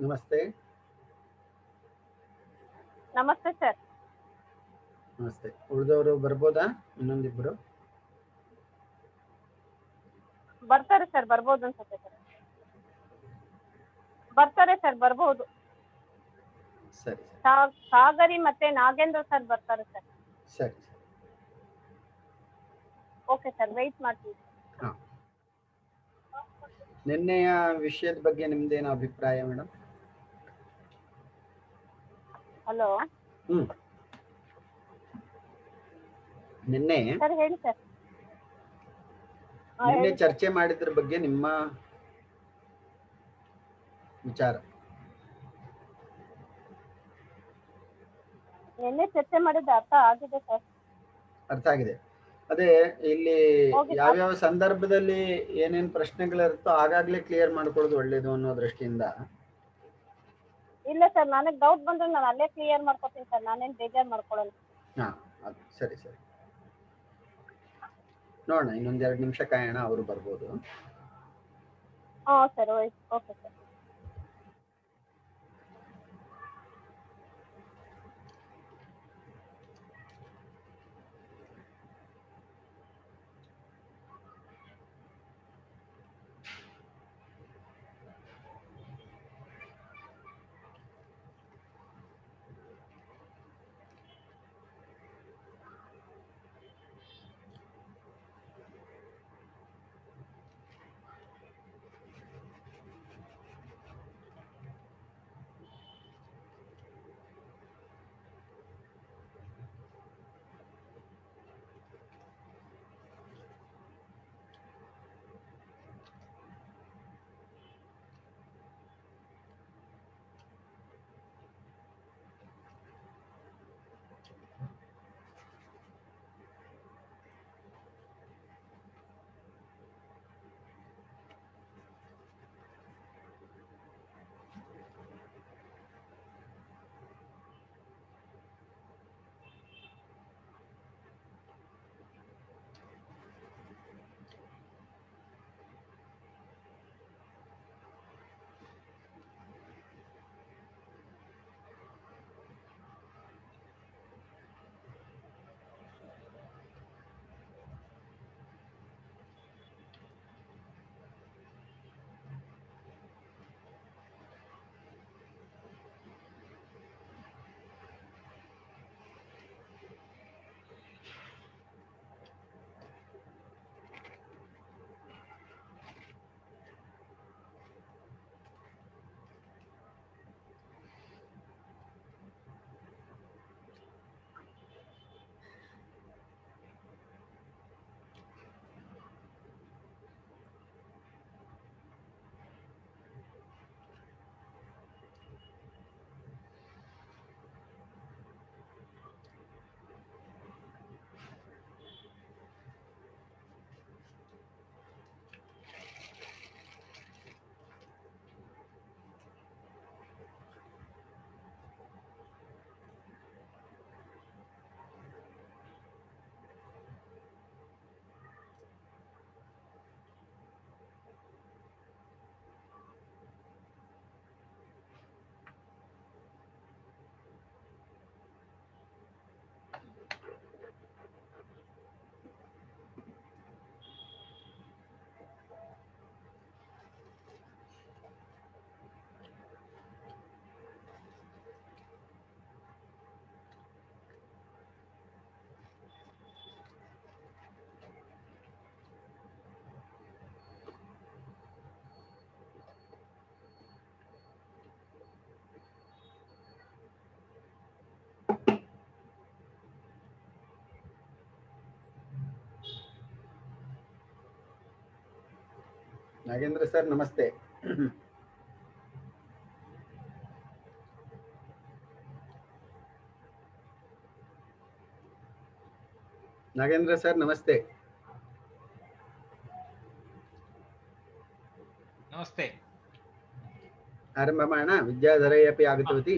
ನಮಸ್ತೆ. ನಮಸ್ತೆ ಸರ್. ನಮಸ್ತೆ. ಉಳಿದವರು ಬರ್ಬೋದಾ? ಇನ್ನೊಂದಿಬ್ರು ಬರ್ತಾರೆ ಸರ್, ಬರ್ಬೋದು ಅನ್ಸುತ್ತೆ ಸರ್. ಬರ್ತಾರೆ ಸರ್, ಬರ್ಬೋದು. ಸರಿ ಸಾಗರಿ ಮತ್ತೆ ನಾಗೇಂದ್ರ ಸರ್ ಬರ್ತಾರೆ ಸರ್. ಸರಿ. ಓಕೆ ಸರ್, ವೆಯ್ಟ್ ಮಾಡ್ತೀವಿ. ಹಾ, ನಿನ್ನೆಯ ವಿಷಯದ ಬಗ್ಗೆ ನಿಮ್ದೇನು ಅಭಿಪ್ರಾಯ ಮೇಡಮ್? ಹಲೋ ನಿನ್ನೆ ಸರ್, ಹೇಳಿ ಸರ್. ನಿನ್ನೆ ಹೇಳಿ ಸರ್. ಚರ್ಚೆ ಮಾಡಿದ್ರ ಬಗ್ಗೆ ನಿಮ್ಮ ವಿಚಾರ? ನಿನ್ನೆ ಚರ್ಚೆ ಮಾಡಿದ ಅರ್ಥ ಆಗಿದೆ ಸರ್. ಅರ್ಥ ಆಗಿದೆ. ಅದೇ ಇಲ್ಲಿ ಹೋಗಿ ಯಾವ್ಯಾವ ಸಂದರ್ಭದಲ್ಲಿ ಏನೇನ್ ಪ್ರಶ್ನೆಗಳಿರುತ್ತೋ ಆಗಾಗ್ಲೇ ಕ್ಲಿಯರ್ ಮಾಡ್ಕೊಳ್ಳೋದು ಒಳ್ಳೇದು ಅನ್ನೋ ದೃಷ್ಟಿಯಿಂದ. ಇಲ್ಲ ಸರ್, ನನಗೆ ಡೌಟ್ ಬಂದ್ರೆ ನಾನು ಅಲ್ಲೇ ಕ್ಲಿಯರ್ ಮಾಡ್ಕೊತೀನಿ ಸರ್, ನಾನೇನು ಬೇಜಾರು ಮಾಡ್ಕೊಳ್ಳಲ್ಲ. ಹಾ, ಸರಿ ಸರಿ, ನೋಡೋಣ. ಇನ್ನೊಂದೆರಡು ನಿಮಿಷ ಕಾಯೋಣ, ಅವರು ಬರ್ಬೋದು. ಹಾಂ sir, okay sir. Nagendra sir ನಮಸ್ತೆ. ನಾಗೇಂದ್ರ ಸರ್ ನಮಸ್ತೆ. ನಮಸ್ತೆ. ಆರಂಭ ಮಾಡೋಣ. ವಿದ್ಯಾಧರಯ್ಯಪಿ ಆಗತವತಿ.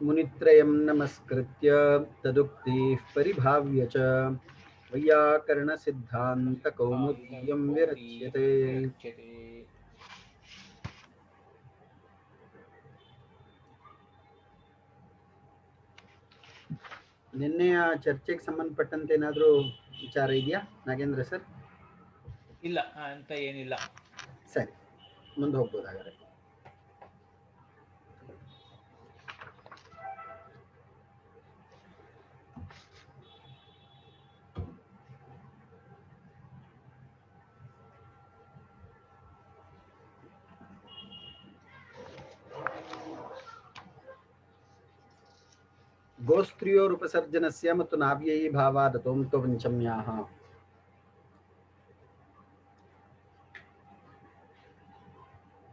ಮುನಿತ್ರಯಂ ನಮಸ್ಕೃತ್ಯ ತದುಕ್ತಿಃ ಪರಿಭಾವ್ಯ ಚ ವೈಯಾಕರಣ ಸಿದ್ಧಾಂತ ಕೌಮುದ್ಯಂ ವಿರಚ್ಯತೆ. ನಿನ್ನೆಯ ಚರ್ಚೆಗೆ ಸಂಬಂಧಪಟ್ಟಂತೆ ಏನಾದರೂ ವಿಚಾರ ಇದೆಯಾ ನಾಗೇಂದ್ರ ಸರ್? ಇಲ್ಲ ಅಂತ ಏನಿಲ್ಲ. ಸರಿ, ಮುಂದೆ ಹೋಗ್ಬೋದಾಗಾರೆ. ಗೋಸ್ತ್ರಿಯೋರುಪಸರ್ಜನಸ್ಯ ಮತ್ತು ನಾವ್ಯಯಿ ಭಾವಾದತೋಂತ್ವ ಪಂಚಮ್ಯಾಹ.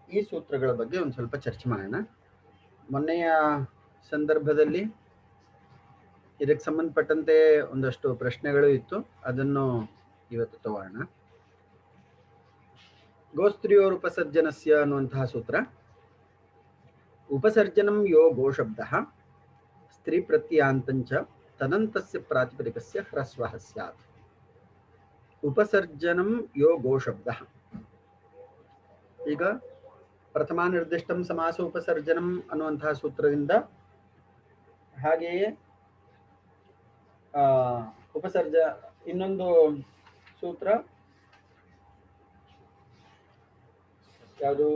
ಈ ಸೂತ್ರಗಳ ಬಗ್ಗೆ ಒಂದು ಸ್ವಲ್ಪ ಚರ್ಚೆ ಮಾಡೋಣ. ಮೊನ್ನೆಯ ಸಂದರ್ಭದಲ್ಲಿ ಇದಕ್ಕೆ ಸಂಬಂಧಪಟ್ಟಂತೆ ಒಂದಷ್ಟು ಪ್ರಶ್ನೆಗಳು ಇತ್ತು, ಅದನ್ನು ಇವತ್ತು ತಗೋಣ. ಗೋಸ್ತ್ರಿಯೋರುಪಸರ್ಜನಸ್ಯ ಅನ್ನುವಂತಹ ಸೂತ್ರ. ಉಪಸರ್ಜನಂ ಯೋ ಗೋಶಬ್ದಃ ಸ್ತ್ರೀ ಪ್ರತ್ಯಯಾಂತಂಚ ತದಂತಸ್ಯ ಪ್ರಾತಿಪದಿಕಸ್ಯ ಹ್ರಸ್ವಃ ಸ್ಯಾತ್. ಉಪಸರ್ಜನಂ ಯೋ ಗೋಶಬ್ದಃ. ಈಗ ಪ್ರಥಮ ನಿರ್ದಿಷ್ಟಂ ಸಮಾಸ ಉಪಸರ್ಜನಂ ಅನ್ನುವಂತಹ ಸೂತ್ರದಿಂದ, ಹಾಗೆಯೇ ಇನ್ನೊಂದು ಸೂತ್ರ ಯಾವುದು?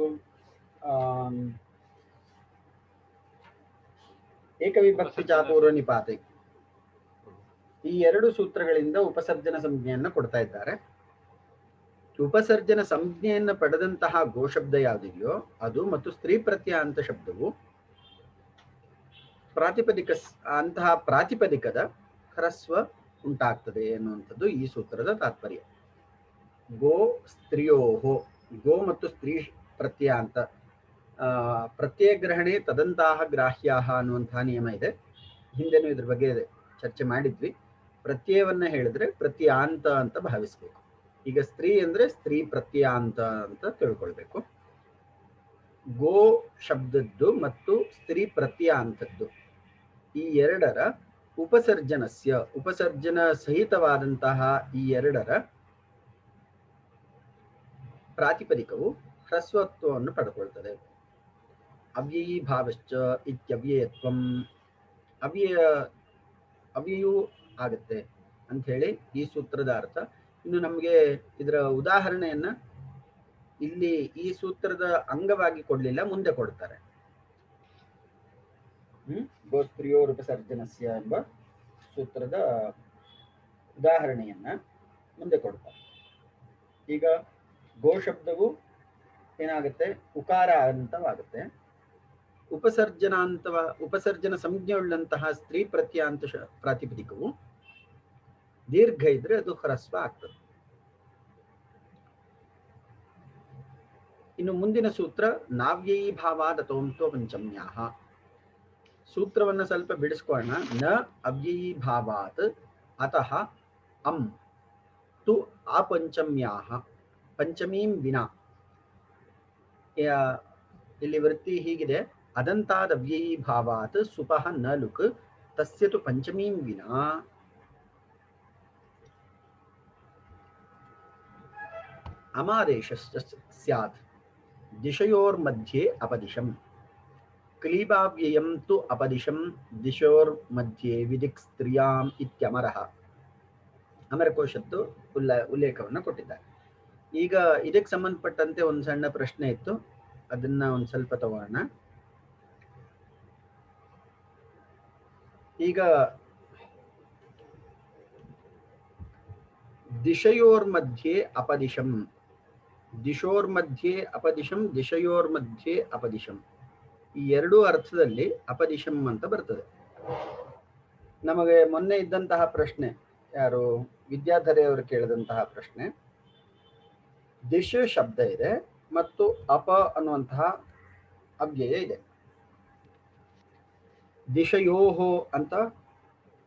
ಏಕವಿಭಕ್ತಿ ಚಾಪೂರ್ವ ನಿಪಾತೆ. ಈ ಎರಡು ಸೂತ್ರಗಳಿಂದ ಉಪಸರ್ಜನ ಸಂಜ್ಞೆಯನ್ನು ಕೊಡ್ತಾ ಇದ್ದಾರೆ. ಉಪಸರ್ಜನ ಸಂಜ್ಞೆಯನ್ನು ಪಡೆದಂತಹ ಗೋಶಬ್ದ ಯಾವುದಿದೆಯೋ ಅದು ಮತ್ತು ಸ್ತ್ರೀ ಪ್ರತ್ಯಯಾಂತ ಶಬ್ದವು ಅಂತಹ ಪ್ರಾತಿಪದಿಕದ ಹ್ರಸ್ವ ಉಂಟಾಗ್ತದೆ ಎನ್ನುವಂಥದ್ದು ಈ ಸೂತ್ರದ ತಾತ್ಪರ್ಯ. ಗೋ ಸ್ತ್ರೀಯೋಹೋ, ಗೋ ಮತ್ತು ಸ್ತ್ರೀ ಪ್ರತ್ಯಯಾಂತ ಪ್ರತ್ಯಯಗ್ರಹಣೆ ತದಂತಹ ಗ್ರಾಹ್ಯಾಹ ಅನ್ನುವಂತಹ ನಿಯಮ ಇದೆ. ಹಿಂದೆನೂ ಇದ್ರ ಬಗ್ಗೆ ಚರ್ಚೆ ಮಾಡಿದ್ವಿ. ಪ್ರತ್ಯಯವನ್ನ ಹೇಳಿದ್ರೆ ಪ್ರತ್ಯಯಾಂತ ಅಂತ ಭಾವಿಸ್ಬೇಕು. ಈಗ ಸ್ತ್ರೀ ಅಂದ್ರೆ ಸ್ತ್ರೀ ಪ್ರತ್ಯಯಾಂತ ಅಂತ ತಿಳ್ಕೊಳ್ಬೇಕು. ಗೋ ಶಬ್ದದ್ದು ಮತ್ತು ಸ್ತ್ರೀ ಪ್ರತ್ಯಯಾಂತದ್ದು ಈ ಎರಡರ ಉಪಸರ್ಜನ ಸಹಿತವಾದಂತಹ ಈ ಎರಡರ ಪ್ರಾತಿಪದಿಕವು ಹ್ರಸ್ವತ್ವವನ್ನು ಪಡ್ಕೊಳ್ತದೆ. ಅವ್ಯಯೀ ಭಾವಶ್ಚ ಇತ್ಯವ್ಯಯತ್ವಂ, ಅವ್ಯಯೂ ಆಗುತ್ತೆ ಅಂತ ಹೇಳಿ ಈ ಸೂತ್ರದ ಅರ್ಥ. ಇನ್ನು ನಮಗೆ ಇದರ ಉದಾಹರಣೆಯನ್ನ ಇಲ್ಲಿ ಈ ಸೂತ್ರದ ಅಂಗವಾಗಿ ಕೊಡ್ಲಿಲ್ಲ, ಮುಂದೆ ಕೊಡ್ತಾರೆ. ಗೋಸ್ತ್ರಿಯೋರುಪಸರ್ಜನಸ್ಯ ಎಂಬ ಸೂತ್ರದ ಉದಾಹರಣೆಯನ್ನ ಮುಂದೆ ಕೊಡ್ತಾರೆ. ಈಗ ಗೋ ಶಬ್ದವು ಏನಾಗುತ್ತೆ? ಉಕಾರ ಅಂತವಾಗುತ್ತೆ. ಉಪಸರ್ಜನ ಸಂಜ್ಞೆಯುಳ್ಳಂತಹ ಸ್ತ್ರೀ ಪ್ರತ್ಯಯಾಂತ ಪ್ರಾತಿಪದಿಕವು ದೀರ್ಘ ಇದ್ರೆ ಅದು ಹ್ರಸ್ವ ಆಗ್ತದೆ. ಇನ್ನು ಮುಂದಿನ ಸೂತ್ರ ನಾವ್ಯಯಿ ಭಾವಾದತೋಂತ್ವ ಪಂಚಮ್ಯಾಹ. ಸೂತ್ರವನ್ನ ಸ್ವಲ್ಪ ಬಿಡಿಸ್ಕೊಳ್ಳೋಣ. ನ ಅವ್ಯಯಿ ಭಾವಾತ್ ಅತಃ ಅಂ ತು ಅಪಂಚಮ್ಯಾಹ ಪಂಚಮೀಂ ವಿನಾ. ಇಲ್ಲಿ ವೃತ್ತಿ ಹೀಗಿದೆ: ಅದಂತಾದ ಅವ್ಯಯಿ ಭಾವಾತ್ ಸುಪಃ ನ ಲುಕ್ ತಸ್ಯ ತು ಪಂಚಮೀಂ ವಿನಾ ಅಮಾದೇಶಶ್ಚ ಸ್ಯಾತ್ ದಿಶಯೋರ್मध्ये ಅಪದಿಶಂ. ಕ್ಲೀಬಾವ್ಯಯಂ ತು ಅಪದಿಶಂ ದಿಶೋರ್मध्ये ವಿದಿಕ್ ಸ್ತ್ರಿಯಾಂ ಇತ್ಯಮರಃ. ಅಮರಕೋಶದ್ದು ಉಲ್ಲೇಖವನ್ನು ಕೊಟ್ಟಿದ್ದಾರೆ. ಈಗ ಇದಕ್ಕೆ ಸಂಬಂಧಪಟ್ಟಂತೆ ಒಂದು ಸಣ್ಣ ಪ್ರಶ್ನೆ ಇತ್ತು, ಅದನ್ನ ಒಂದು ಸ್ವಲ್ಪ ತಗೋಣ. ಈಗ ದಿಶಯೋರ್मध्ये ಅಪದಿಶಂ, ದಿಶೋರ್मध्ये ಅಪದಿಶಂ, ದಿಶಯೋರ್मध्ये ಅಪದಿಶಂ, ಈ ಎರಡೂ ಅರ್ಥದಲ್ಲಿ ಅಪದಿಶಂ ಅಂತ ಬರ್ತದೆ. ನಮಗೆ ಮೊನ್ನೆ ಇದ್ದಂತಹ ಪ್ರಶ್ನೆ, ಯಾರು ವಿದ್ಯಾಧರೆ ಅವರು ಕೇಳಿದಂತಹ ಪ್ರಶ್ನೆ, ದಿಶ ಶಬ್ದ ಇದೆ ಮತ್ತು ಅಪ ಅನ್ನುವಂತಹ ಅವ್ಯಯ ಇದೆ. ದಿಶಯೋಹೋ ಅಂತ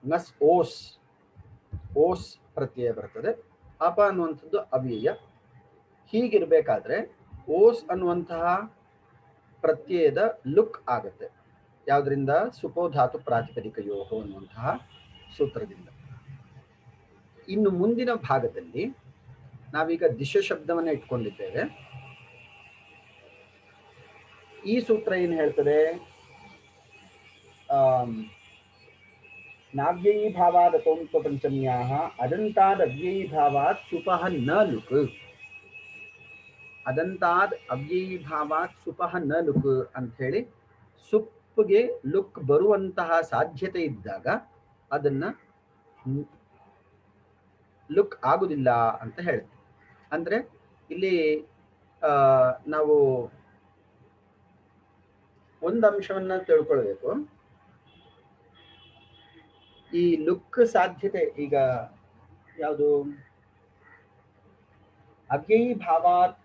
ನಸ್ ಓಸ್ ಓಸ್ ಪ್ರತ್ಯಯ ಬರ್ತದೆ. ಅಪ ಅನ್ನುವಂಥದ್ದು ಅವ್ಯಯ. ಹೀಗಿರ್ಬೇಕಾದ್ರೆ ಓಸ್ ಅನ್ನುವಂತಹ ಪ್ರತ್ಯಯದ ಲುಕ್ ಆಗುತ್ತೆ. ಯಾವುದರಿಂದ? ಸುಪೋ ಧಾತು ಪ್ರಾತಿಪದಿಕ ಯೋಹೋ ಅನ್ನುವಂತಹ ಸೂತ್ರದಿಂದ. ಇನ್ನು ಮುಂದಿನ ಭಾಗದಲ್ಲಿ ನಾವೀಗ ದಿಶ ಶಬ್ದವನ್ನು ಇಟ್ಕೊಂಡಿದ್ದೇವೆ. ಈ ಸೂತ್ರ ಏನು ಹೇಳ್ತದೆ? ನಾವ್ಯಯೀ ಭಾವಾದ್ ಅತೋಂತ್ವ ಪಂಚಮ್ಯಾಹ ಅದಂತಾದ್ ಅವ್ಯಯೀ ಭಾವಾತ್ ಸುಪಃ ನ ಲುಕ್. ಅದಂತಾದ್ ಅವ್ಯಯೀ ಭಾವಾತ್ ಸುಪಃ ನ ಲುಕ್ ಅಂತ ಹೇಳಿ, ಸುಪ್ಗೆ ಲುಕ್ ಬರುವಂತಹ ಸಾಧ್ಯತೆ ಇದ್ದಾಗ ಅದನ್ನ ಲುಕ್ ಆಗುದಿಲ್ಲ ಅಂತ ಹೇಳುತ್ತೆ. ಅಂದ್ರೆ ಇಲ್ಲಿ ನಾವು ಒಂದು ಅಂಶವನ್ನ ತಿಳ್ಕೊಳ್ಬೇಕು. ಈ ಲುಕ್ ಸಾಧ್ಯತೆ ಈಗ ಯಾವುದು? ಅವ್ಯಯೀ ಭಾವಾತ್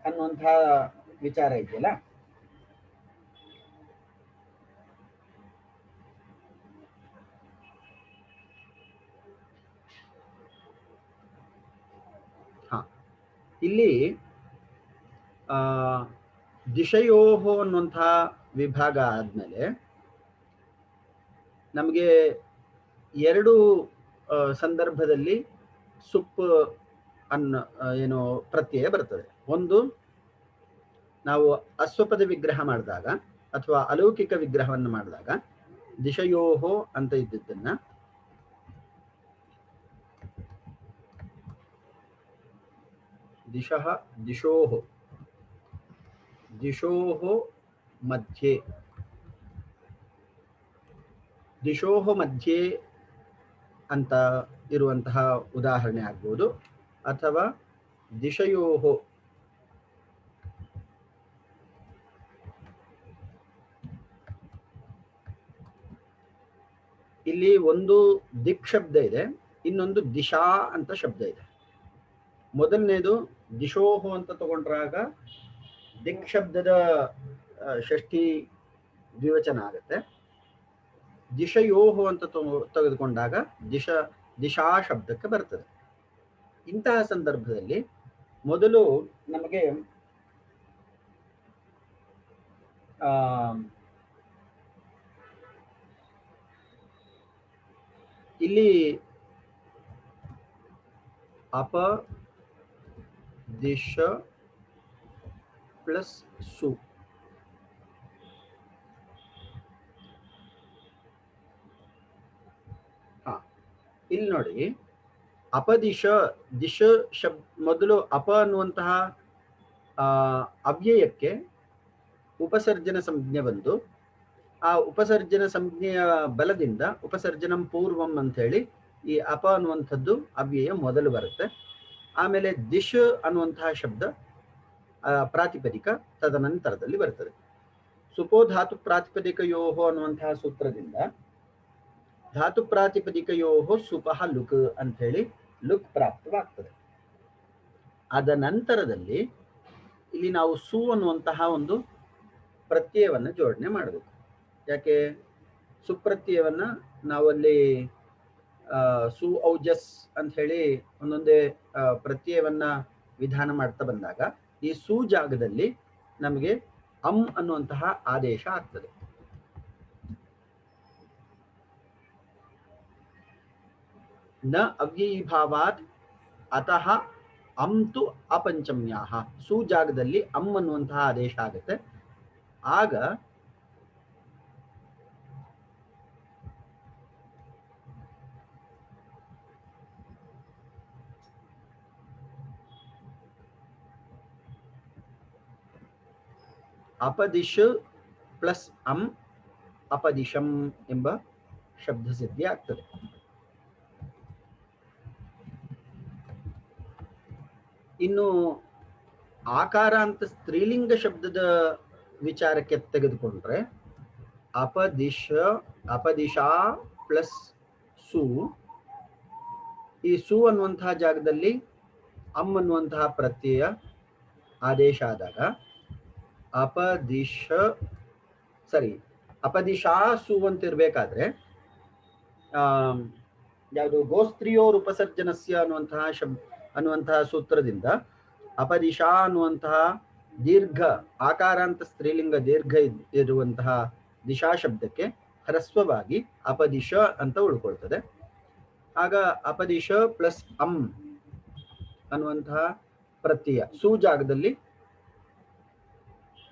ಅನ್ನುವಂತಹ ವಿಚಾರ ಇದೆಯಲ್ಲ, ಇಲ್ಲಿ ದಿಶಯೋಹೋ ಅನ್ನುವಂತಹ ವಿಭಾಗ ಆದ್ಮೇಲೆ ನಮಗೆ ಎರಡು ಸಂದರ್ಭದಲ್ಲಿ ಸುಪ್ ಏನು ಪ್ರತ್ಯಯ ಬರ್ತದೆ. ಒಂದು, ನಾವು ಅಸ್ವಪದ ವಿಗ್ರಹ ಮಾಡಿದಾಗ ಅಥವಾ ಅಲೌಕಿಕ ವಿಗ್ರಹವನ್ನು ಮಾಡಿದಾಗ ದಿಶಯೋಹೋ ಅಂತ ಇದ್ದದ್ದನ್ನ ದಿಶಃ ದಿಶೋಹೋ ದಿಶೋಹೋ ಮಧ್ಯೆ ದಿಶೋಹೋ ಮಧ್ಯೆ ಅಂತ ಇರುವಂತಹ ಉದಾಹರಣೆ ಆಗ್ಬೋದು, ಅಥವಾ ದಿಶಯೋಹೋ ಇಲ್ಲಿ ಒಂದು ದಿಕ್ ಶಬ್ದ ಇದೆ, ಇನ್ನೊಂದು ದಿಶಾ ಅಂತ ಶಬ್ದ ಇದೆ. ಮೊದಲನೇದು ದಿಶೋಹೋ ಅಂತ ತಗೊಂಡ್ರಾಗ ದಿಕ್ ಶಬ್ದದ ಷಷ್ಠಿ ದ್ವಿವಚನ ಆಗುತ್ತೆ. ದಿಶಯೋಹೋ ಅಂತ ತೆಗೆದುಕೊಂಡಾಗ ದಿಶಾ ಶಬ್ದಕ್ಕೆ ಬರ್ತದೆ. ಇಂತಹ ಸಂದರ್ಭದಲ್ಲಿ ಮೊದಲು ನಮಗೆ ಇಲ್ಲಿ ಅಪ ದಿಶ ಪ್ಲಸ್ ಸು, ಇಲ್ಲಿ ನೋಡಿ ಅಪದಿಶ ದಿಶ ಶಬ್ದ ಮೊದಲು ಅಪ ಅನ್ನುವಂತಹ ಅವ್ಯಯಕ್ಕೆ ಉಪಸರ್ಜನ ಸಂಜ್ಞೆ ಬಂದು, ಆ ಉಪಸರ್ಜನ ಸಂಜ್ಞೆಯ ಬಲದಿಂದ ಉಪಸರ್ಜನಂ ಪೂರ್ವಂ ಅಂತ ಹೇಳಿ ಈ ಅಪ ಅನ್ನುವಂಥದ್ದು ಅವ್ಯಯ ಮೊದಲು ಬರುತ್ತೆ. ಆಮೇಲೆ ದಿಶ್ ಅನ್ನುವಂತಹ ಶಬ್ದ ಪ್ರಾತಿಪದಿಕ ತದನಂತರದಲ್ಲಿ ಬರ್ತದೆ. ಸುಪೋ ಧಾತು ಪ್ರಾತಿಪದಿಕಯೋಹೋ ಅನ್ನುವಂತಹ ಸೂತ್ರದಿಂದ ಧಾತು ಪ್ರಾತಿಪದಿಕಯೋಹೋ ಸುಪಃ ಲುಕ್ ಅಂತ ಹೇಳಿ ಲುಕ್ ಪ್ರಾಪ್ತವಾಗ್ತದೆ. ಅದ ನಂತರದಲ್ಲಿ ಇಲ್ಲಿ ನಾವು ಸು ಅನ್ನುವಂತಹ ಒಂದು ಪ್ರತ್ಯಯವನ್ನು ಜೋಡಣೆ ಮಾಡಬೇಕು. ಯಾಕೆ? ಸುಪ್ರತ್ಯಯವನ್ನ ನಾವಲ್ಲಿ ಸು ಔಜಸ್ ಅಂತ ಹೇಳಿ ಒಂದೊಂದೇ ಪ್ರತ್ಯಯವನ್ನ ವಿಧಾನ ಮಾಡ್ತಾ ಬಂದಾಗ ಈ ಸು ಜಾಗದಲ್ಲಿ ನಮಗೆ ಅನ್ನುವಂತಹ ಆದೇಶ ಆಗ್ತದೆ. ನ ಅವ್ಯಯೀಭಾವಾತ್ ಅತಃ ತು ಅಪಂಚಮ್ಯಾಹ, ಸು ಜಾಗದಲ್ಲಿ ಅನ್ನುವಂತಹ ಆದೇಶ ಆಗುತ್ತೆ. ಆಗ ಅಪದಿಶ್ ಪ್ಲಸ್ ಅಪದಿಶಂ ಎಂಬ ಶಬ್ದ ಸಿದ್ಧಿ ಆಗ್ತದೆ. ಇನ್ನು ಆಕಾರ ಅಂತ ಸ್ತ್ರೀಲಿಂಗ ಶಬ್ದದ ವಿಚಾರಕ್ಕೆ ತೆಗೆದುಕೊಂಡ್ರೆ ಅಪದಿಶಾ ಪ್ಲಸ್ ಸು, ಈ ಸು ಅನ್ನುವಂತಹ ಜಾಗದಲ್ಲಿ ಅನ್ನುವಂತಹ ಪ್ರತ್ಯಯ ಆದೇಶ ಆದಾಗ ಅಪದಿಶಾ ಸು ಅಂತ ಇರ್ಬೇಕಾದ್ರೆ ಯಾವುದು ಗೋಸ್ತ್ರೀಯೋರ್ ಉಪಸರ್ಜನಸ್ಯ ಅನ್ನುವಂತಹ ಸೂತ್ರದಿಂದ ಅಪದಿಶಾ ಅನ್ನುವಂತಹ ದೀರ್ಘ ಆಕಾರಾಂತ ಸ್ತ್ರೀಲಿಂಗ ದೀರ್ಘ ಇರುವಂತಹ ದಿಶಾ ಶಬ್ದಕ್ಕೆ ಹ್ರಸ್ವವಾಗಿ ಅಪದಿಶ ಅಂತ ಉಳ್ಕೊಳ್ತದೆ. ಆಗ ಅಪದಿಶ ಪ್ಲಸ್ ಅಂ ಅನ್ನುವಂತಹ ಪ್ರತ್ಯಯ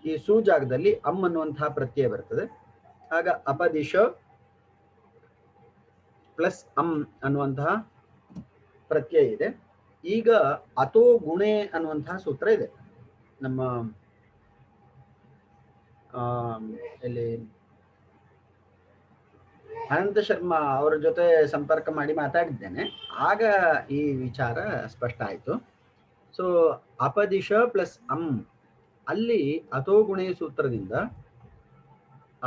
ಈ ಸು ಜಾಗದಲ್ಲಿ ಅಂ ಅನ್ನುವಂತಹ ಪ್ರತ್ಯಯ ಬರ್ತದೆ. ಆಗ ಅಪದಿಶ ಪ್ಲಸ್ ಅಂ ಅನ್ನುವಂತಹ ಪ್ರತ್ಯಯ ಇದೆ. ಈಗ ಅಥೋ ಗುಣೆ ಅನ್ನುವಂತಹ ಸೂತ್ರ ಇದೆ ನಮ್ಮ ಇಲ್ಲಿ ಅನಂತ ಶರ್ಮಾ ಅವರ ಜೊತೆ ಸಂಪರ್ಕ ಮಾಡಿ ಮಾತಾಡಿದ್ದೇನೆ, ಆಗ ಈ ವಿಚಾರ ಸ್ಪಷ್ಟ ಆಯಿತು. ಸೊ ಅಪದಿಶ ಪ್ಲಸ್ ಅಂ ಅಲ್ಲಿ ಅಥೋ ಗುಣೆ ಸೂತ್ರದಿಂದ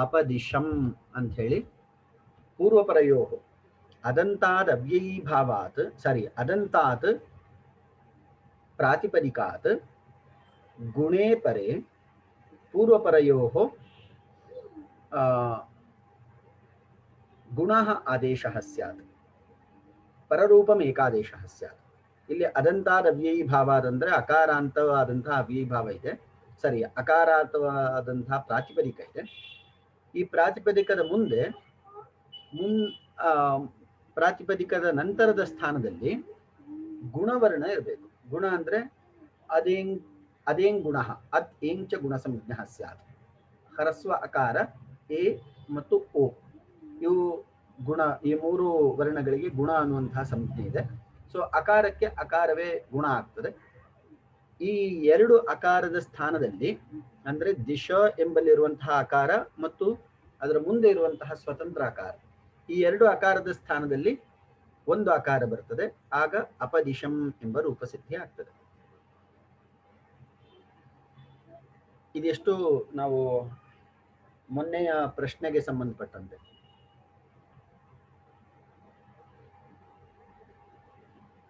ಅಪದಿಶಂ ಅಂತ ಹೇಳಿ ಪೂರ್ವಪರಯೋ ಅದಂತಾದ್ ಅವ್ಯಯೀಭಾವಾತ್ ಅದಂತಾತ್ ಪ್ರಾತಿಪದಿಕಾತ್ ಗುಣೇ ಪರೆ ಪೂರ್ವಪರಯೋ ಗುಣಃ ಆದೇಶಃ ಸ್ಯಾತ್ ಪರರೂಪಂ ಏಕಾದೇಶಃ ಸ್ಯಾತ್. ಇಲ್ಲಿ ಅದಂತಾದ್ ಅವ್ಯಯೀಭಾವಾದ್ ಅಂದ್ರೆ ಅಕಾರಾಂತವಾದಂತಹ ಅವ್ಯಯೀಭಾವ ಇದೆ, ಅಕಾರಾಂತವಾದಂತಹ ಪ್ರಾತಿಪದಿಕ ಇದೆ. ಈ ಪ್ರಾತಿಪದಿಕದ ಮುಂದೆ ಪ್ರಾತಿಪದಿಕದ ನಂತರದ ಸ್ಥಾನದಲ್ಲಿ ಗುಣವರ್ಣ ಇರಬೇಕು. ಗುಣ ಅಂದ್ರೆ ಅದೇಂ ಗುಣ ಅದ್ ಏಂಚ ಗುಣ ಸಂಜ್ಞ ಸ್ಯಾತ್. ಹರಸ್ವ ಅಕಾರ ಎ ಮತ್ತು ಓ ಇವು ಗುಣ, ಈ ಮೂರು ವರ್ಣಗಳಿಗೆ ಗುಣ ಅನ್ನುವಂತಹ ಸಂಜ್ಞೆ ಇದೆ. ಸೊ ಅಕಾರಕ್ಕೆ ಅಕಾರವೇ ಗುಣ ಆಗ್ತದೆ. ಈ ಎರಡು ಅಕಾರದ ಸ್ಥಾನದಲ್ಲಿ ಅಂದ್ರೆ ದಿಶ ಎಂಬಲ್ಲಿರುವಂತಹ ಅಕಾರ ಮತ್ತು ಅದರ ಮುಂದೆ ಇರುವಂತಹ ಸ್ವತಂತ್ರ ಅಕಾರ, ಈ ಎರಡು ಅಕಾರದ ಸ್ಥಾನದಲ್ಲಿ ಒಂದು ಅಕಾರ ಬರ್ತದೆ. ಆಗ ಅಪದಿಶಂ ಎಂಬ ರೂಪಸಿದ್ಧಿ ಆಗ್ತದೆ. ಇದೆಷ್ಟು ನಾವು ಮೊನ್ನೆಯ ಪ್ರಶ್ನೆಗೆ ಸಂಬಂಧಪಟ್ಟಂತೆ.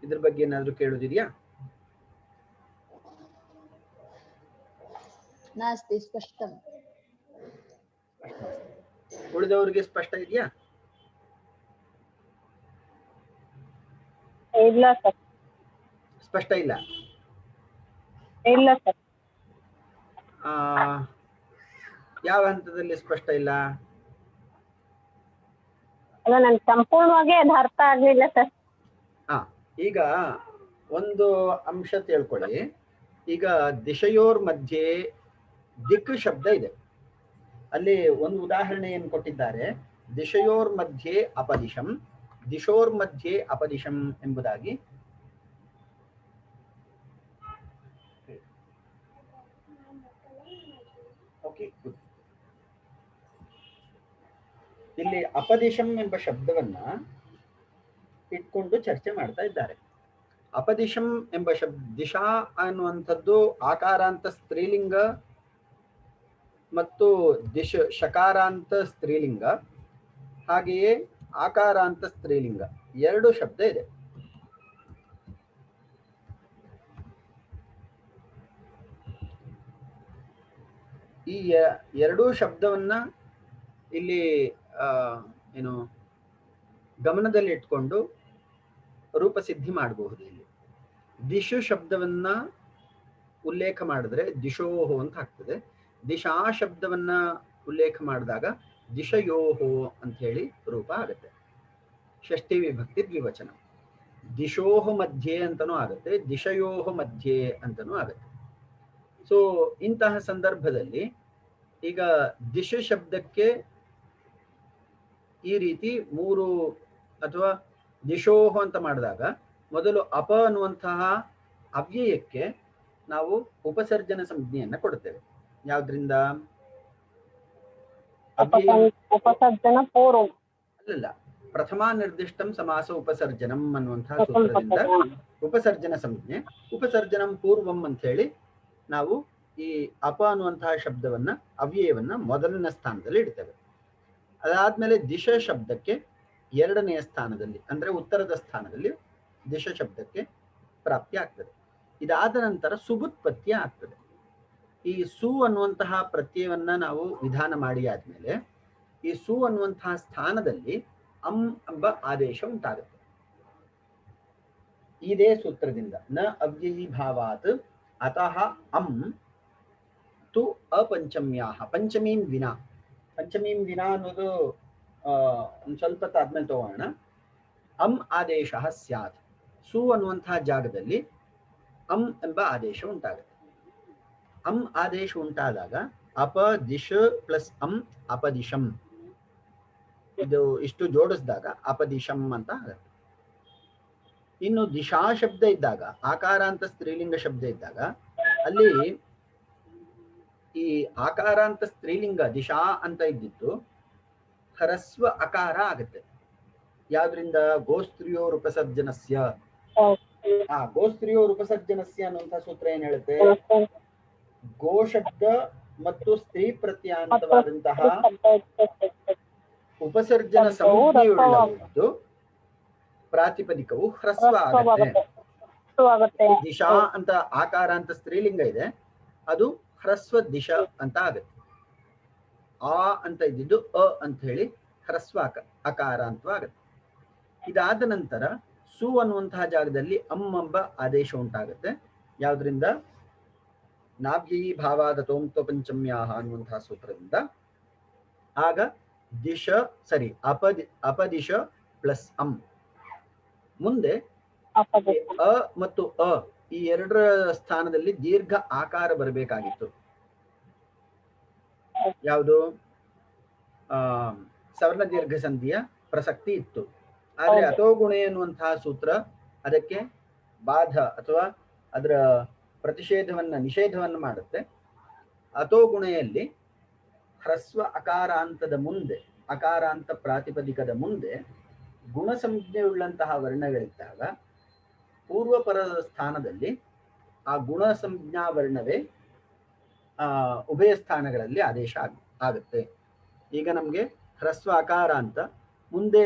ಇದ್ರ ಬಗ್ಗೆ ಏನಾದ್ರೂ ಕೇಳುದಿದೆಯಾ? ನಾಸ್ತಿ ಸ್ಪಷ್ಟಂ. ಉಳಿದವರಿಗೆ ಸ್ಪಷ್ಟ ಇದೆಯಾ? ಇಲ್ಲ ಸರ್. ಸ್ಪಷ್ಟ ಇಲ್ಲ? ಇಲ್ಲ ಸರ್. ಯಾವ ಹಂತದಲ್ಲಿ ಸ್ಪಷ್ಟ ಇಲ್ಲ? ಅದು ನನ್ಗೆ ಸಂಪೂರ್ಣವಾಗಿ ಅದು ಅರ್ಥ ಆಗ್ಲಿಲ್ಲ ಸರ್. ಈಗ ಒಂದು ಅಂಶ ತಿಳ್ಕೊಳ್ಳಿ. ಈಗ ದಿಶೆಯೋರ್ ಮಧ್ಯೆ ದಿಕ್ ಶಬ್ದ ಇದೆ. ಅಲ್ಲಿ ಒಂದು ಉದಾಹರಣೆ ಏನು ಕೊಟ್ಟಿದ್ದಾರೆ, ದಿಶೆಯೋರ್ ಮಧ್ಯೆ ಅಪದಿಶಂ, ದಿಶೋರ್ ಮಧ್ಯೆ ಅಪದಿಶಂ ಎಂಬುದಾಗಿ. ಓಕೆ, ಇಲ್ಲಿ ಅಪದಿಶಂ ಎಂಬ ಶಬ್ದವನ್ನ ಇಟ್ಕೊಂಡು ಚರ್ಚೆ ಮಾಡ್ತಾ ಇದ್ದಾರೆ. ಅಪದಿಶಂ ಎಂಬ ದಿಶಾ ಅನ್ನುವಂಥದ್ದು ಆಕಾರಾಂತ ಸ್ತ್ರೀಲಿಂಗ ಮತ್ತು ಶಕಾರಾಂತ ಸ್ತ್ರೀಲಿಂಗ, ಹಾಗೆಯೇ ಆಕಾರಾಂತ ಸ್ತ್ರೀಲಿಂಗ ಎರಡು ಶಬ್ದ ಇದೆ. ಈ ಎರಡೂ ಶಬ್ದವನ್ನ ಇಲ್ಲಿ ಏನು ಗಮನದಲ್ಲಿ ಇಟ್ಕೊಂಡು ರೂಪಸಿದ್ಧಿ ಮಾಡಬಹುದು. ಇಲ್ಲಿ ದಿಶು ಶಬ್ದವನ್ನ ಉಲ್ಲೇಖ ಮಾಡಿದ್ರೆ ದಿಶೋಹೋ ಅಂತ ಆಗ್ತದೆ. ದಿಶಾ ಶಬ್ದವನ್ನ ಉಲ್ಲೇಖ ಮಾಡಿದಾಗ ದಿಶಯೋಹೋ ಅಂತ ಹೇಳಿ ರೂಪ ಆಗುತ್ತೆ. ಷಷ್ಠಿ ವಿಭಕ್ತಿ ದ್ವಿವಚನ. ದಿಶೋಹ ಮಧ್ಯೆ ಅಂತನೂ ಆಗುತ್ತೆ, ದಿಶಯೋಹ ಮಧ್ಯೆ ಅಂತನೂ ಆಗುತ್ತೆ. ಸೊ ಇಂತಹ ಸಂದರ್ಭದಲ್ಲಿ ಈಗ ದಿಶ ಶಬ್ದಕ್ಕೆ ಈ ರೀತಿ ಮೂರು ಅಥವಾ ದಿಶೋಹ ಅಂತ ಮಾಡಿದಾಗ ಮೊದಲು ಅಪ ಅನ್ನುವಂತಹ ಅವ್ಯಯಕ್ಕೆ ನಾವು ಉಪಸರ್ಜನ ಸಂಜ್ಞೆಯನ್ನ ಕೊಡ್ತೇವೆ. ಯಾವ್ದ್ರಿಂದ? ಉಪಸರ್ಜನ ಪೂರ್ವ ಅಲ್ಲಲ್ಲ, ಪ್ರಥಮ ನಿರ್ದಿಷ್ಟಂ ಸಮಾಸ ಉಪಸರ್ಜನಂ ಅನ್ನುವಂತಹ ಸೂತ್ರದಿಂದ ಉಪಸರ್ಜನ ಸಂಜ್ಞೆ, ಉಪಸರ್ಜನಂ ಪೂರ್ವಂ ಅಂತ ಹೇಳಿ ನಾವು ಈ ಅಪ ಅನ್ನುವಂತಹ ಶಬ್ದವನ್ನ ಅವ್ಯಯವನ್ನ ಮೊದಲನೇ ಸ್ಥಾನದಲ್ಲಿ ಇಡ್ತೇವೆ. ಅದಾದ್ಮೇಲೆ ದಿಶ ಶಬ್ದಕ್ಕೆ ಎರಡನೆಯ ಸ್ಥಾನದಲ್ಲಿ ಅಂದ್ರೆ ಉತ್ತರದ ಸ್ಥಾನದಲ್ಲಿ ದಿಶ ಶಬ್ದಕ್ಕೆ ಪ್ರಾಪ್ತಿ ಆಗ್ತದೆ. ಇದಾದ ನಂತರ ಸುಬುತ್ಪತ್ತಿ ಆಗ್ತದೆ. ಈ ಸು ಅನ್ನುವಂತಹ ಪ್ರತ್ಯಯವನ್ನ ನಾವು ವಿಧಾನ ಮಾಡಿ ಆದ್ಮೇಲೆ ಈ ಸು ಅನ್ನುವಂತಹ ಸ್ಥಾನದಲ್ಲಿ ಅಂ ಎಂಬ ಆದೇಶ ಉಂಟಾಗುತ್ತೆ. ಇದೇ ಸೂತ್ರದಿಂದ ನ ಅವ್ಯಯೀಭಾವಾತ್ ಅತಃ ಅಂ ತು ಅಪಂಚಮ್ಯಾಹ, ಪಂಚಮೀಂ ವಿನಾ ಅನ್ನೋದು ಒಂದು ಸ್ವಲ್ಪ ಆದ್ಮೇಲೆ ತಗೋಣ. ಅಂ ಆದೇಶ ಸ್ಯಾತ್. ಸು ಅನ್ನುವಂತಹ ಜಾಗದಲ್ಲಿ ಅಂ ಎಂಬ ಆದೇಶ ಉಂಟಾಗುತ್ತೆ. ಅಂ ಆದೇಶ ಉಂಟಾದಾಗ ಅಪದಿಶ ಪ್ಲಸ್ ಅಂ ಅಪದಿಶಂ, ಇದು ಇಷ್ಟು ಜೋಡಿಸಿದಾಗ ಅಪದಿಶಂ ಅಂತ ಆಗುತ್ತೆ. ಇನ್ನು ದಿಶಾ ಶಬ್ದ ಇದ್ದಾಗ, ಆಕಾರ ಅಂತ ಸ್ತ್ರೀಲಿಂಗ ಶಬ್ದ ಇದ್ದಾಗ, ಅಲ್ಲಿ ಈ ಆಕಾರ ಅಂತ ಸ್ತ್ರೀಲಿಂಗ ದಿಶಾ ಅಂತ ಇದ್ದಿದ್ದು ಹ್ರಸ್ವ ಅಕಾರ ಆಗುತ್ತೆ. ಯಾವ್ದ್ರಿಂದ? ಗೋಸ್ತ್ರೀಯೋರ್ ಉಪಸರ್ಜನಸ್ಯ. ಗೋಸ್ತ್ರೀಯೋರ್ ಉಪಸರ್ಜನಸ್ಯ ಅನ್ನುವಂತಹ ಸೂತ್ರ ಏನ್ ಹೇಳುತ್ತೆ? ಗೋ ಶಬ್ದ ಮತ್ತು ಸ್ತ್ರೀ ಪ್ರತ್ಯಾಂತವಾದಂತಹ ಉಪಸರ್ಜನ ಸಂಜ್ಞೆಯುಳ್ಳದ್ದು ಪ್ರಾತಿಪದಿಕವು ಹ್ರಸ್ವ ಆಗುತ್ತೆ. ದಿಶಾ ಅಂತ ಆಕಾರ ಅಂತ ಸ್ತ್ರೀಲಿಂಗ ಇದೆ, ಅದು ಹ್ರಸ್ವ ದಿಶಾ ಅಂತ ಆಗುತ್ತೆ. ಆ ಅಂತ ಇದ್ದಿದ್ದು ಅ ಅಂತ ಹೇಳಿ ಹ್ರಸ್ವ ಅಕಾರ ಅಂತ ಆಗುತ್ತೆ. ಇದಾದ ನಂತರ ಸು ಅನ್ನುವಂತಹ ಜಾಗದಲ್ಲಿ ಅಂ ಎಂಬ ಆದೇಶ ಉಂಟಾಗುತ್ತೆ. ಯಾವ್ದ್ರಿಂದ? ನಾಭ್ಯೈ ಭಾವಾದ ತೋಂತೋ ಪಂಚಮ್ಯಾಹ ಅನ್ನುವಂತಹ ಸೂತ್ರದಿಂದ. ಆಗ ಅಪದಿಶ ಪ್ಲಸ್ ಅಂ. ಮುಂದೆ ಅ ಮತ್ತು ಅ ಈ ಎರಡರ ಸ್ಥಾನದಲ್ಲಿ ದೀರ್ಘ ಆಕಾರ ಬರಬೇಕಾಗಿತ್ತು. ಯಾವುದು? ಸವರ್ಣ ದೀರ್ಘ ಸಂಧಿಯ ಪ್ರಸಕ್ತಿ ಇತ್ತು. ಆದ್ರೆ ಅಥೋಗುಣೆ ಎನ್ನುವಂತಹ ಸೂತ್ರ ಅದಕ್ಕೆ ಬಾಧ ಅಥವಾ ಅದರ ನಿಷೇಧವನ್ನ ಮಾಡುತ್ತೆ. ಅಥೋಗುಣೆಯಲ್ಲಿ ಹ್ರಸ್ವ ಅಕಾರಾಂತದ ಮುಂದೆ, ಅಕಾರಾಂತ ಪ್ರಾತಿಪದಿಕದ ಮುಂದೆ ಗುಣ ಸಂಜ್ಞೆಯುಳ್ಳಂತಹ ವರ್ಣಗಳಿದ್ದಾಗ ಪೂರ್ವಪರದ ಸ್ಥಾನದಲ್ಲಿ ಆ ಗುಣ ಸಂಜ್ಞಾ ವರ್ಣವೇ ಉಭಯ ಸ್ಥಾನಗಳಲ್ಲಿ ಆದೇಶ ಆಗುತ್ತೆ. ಈಗ ನಮ್ಗೆ ಹ್ರಸ್ವ ಅಕಾರ ಅಂತ ಮುಂದೆ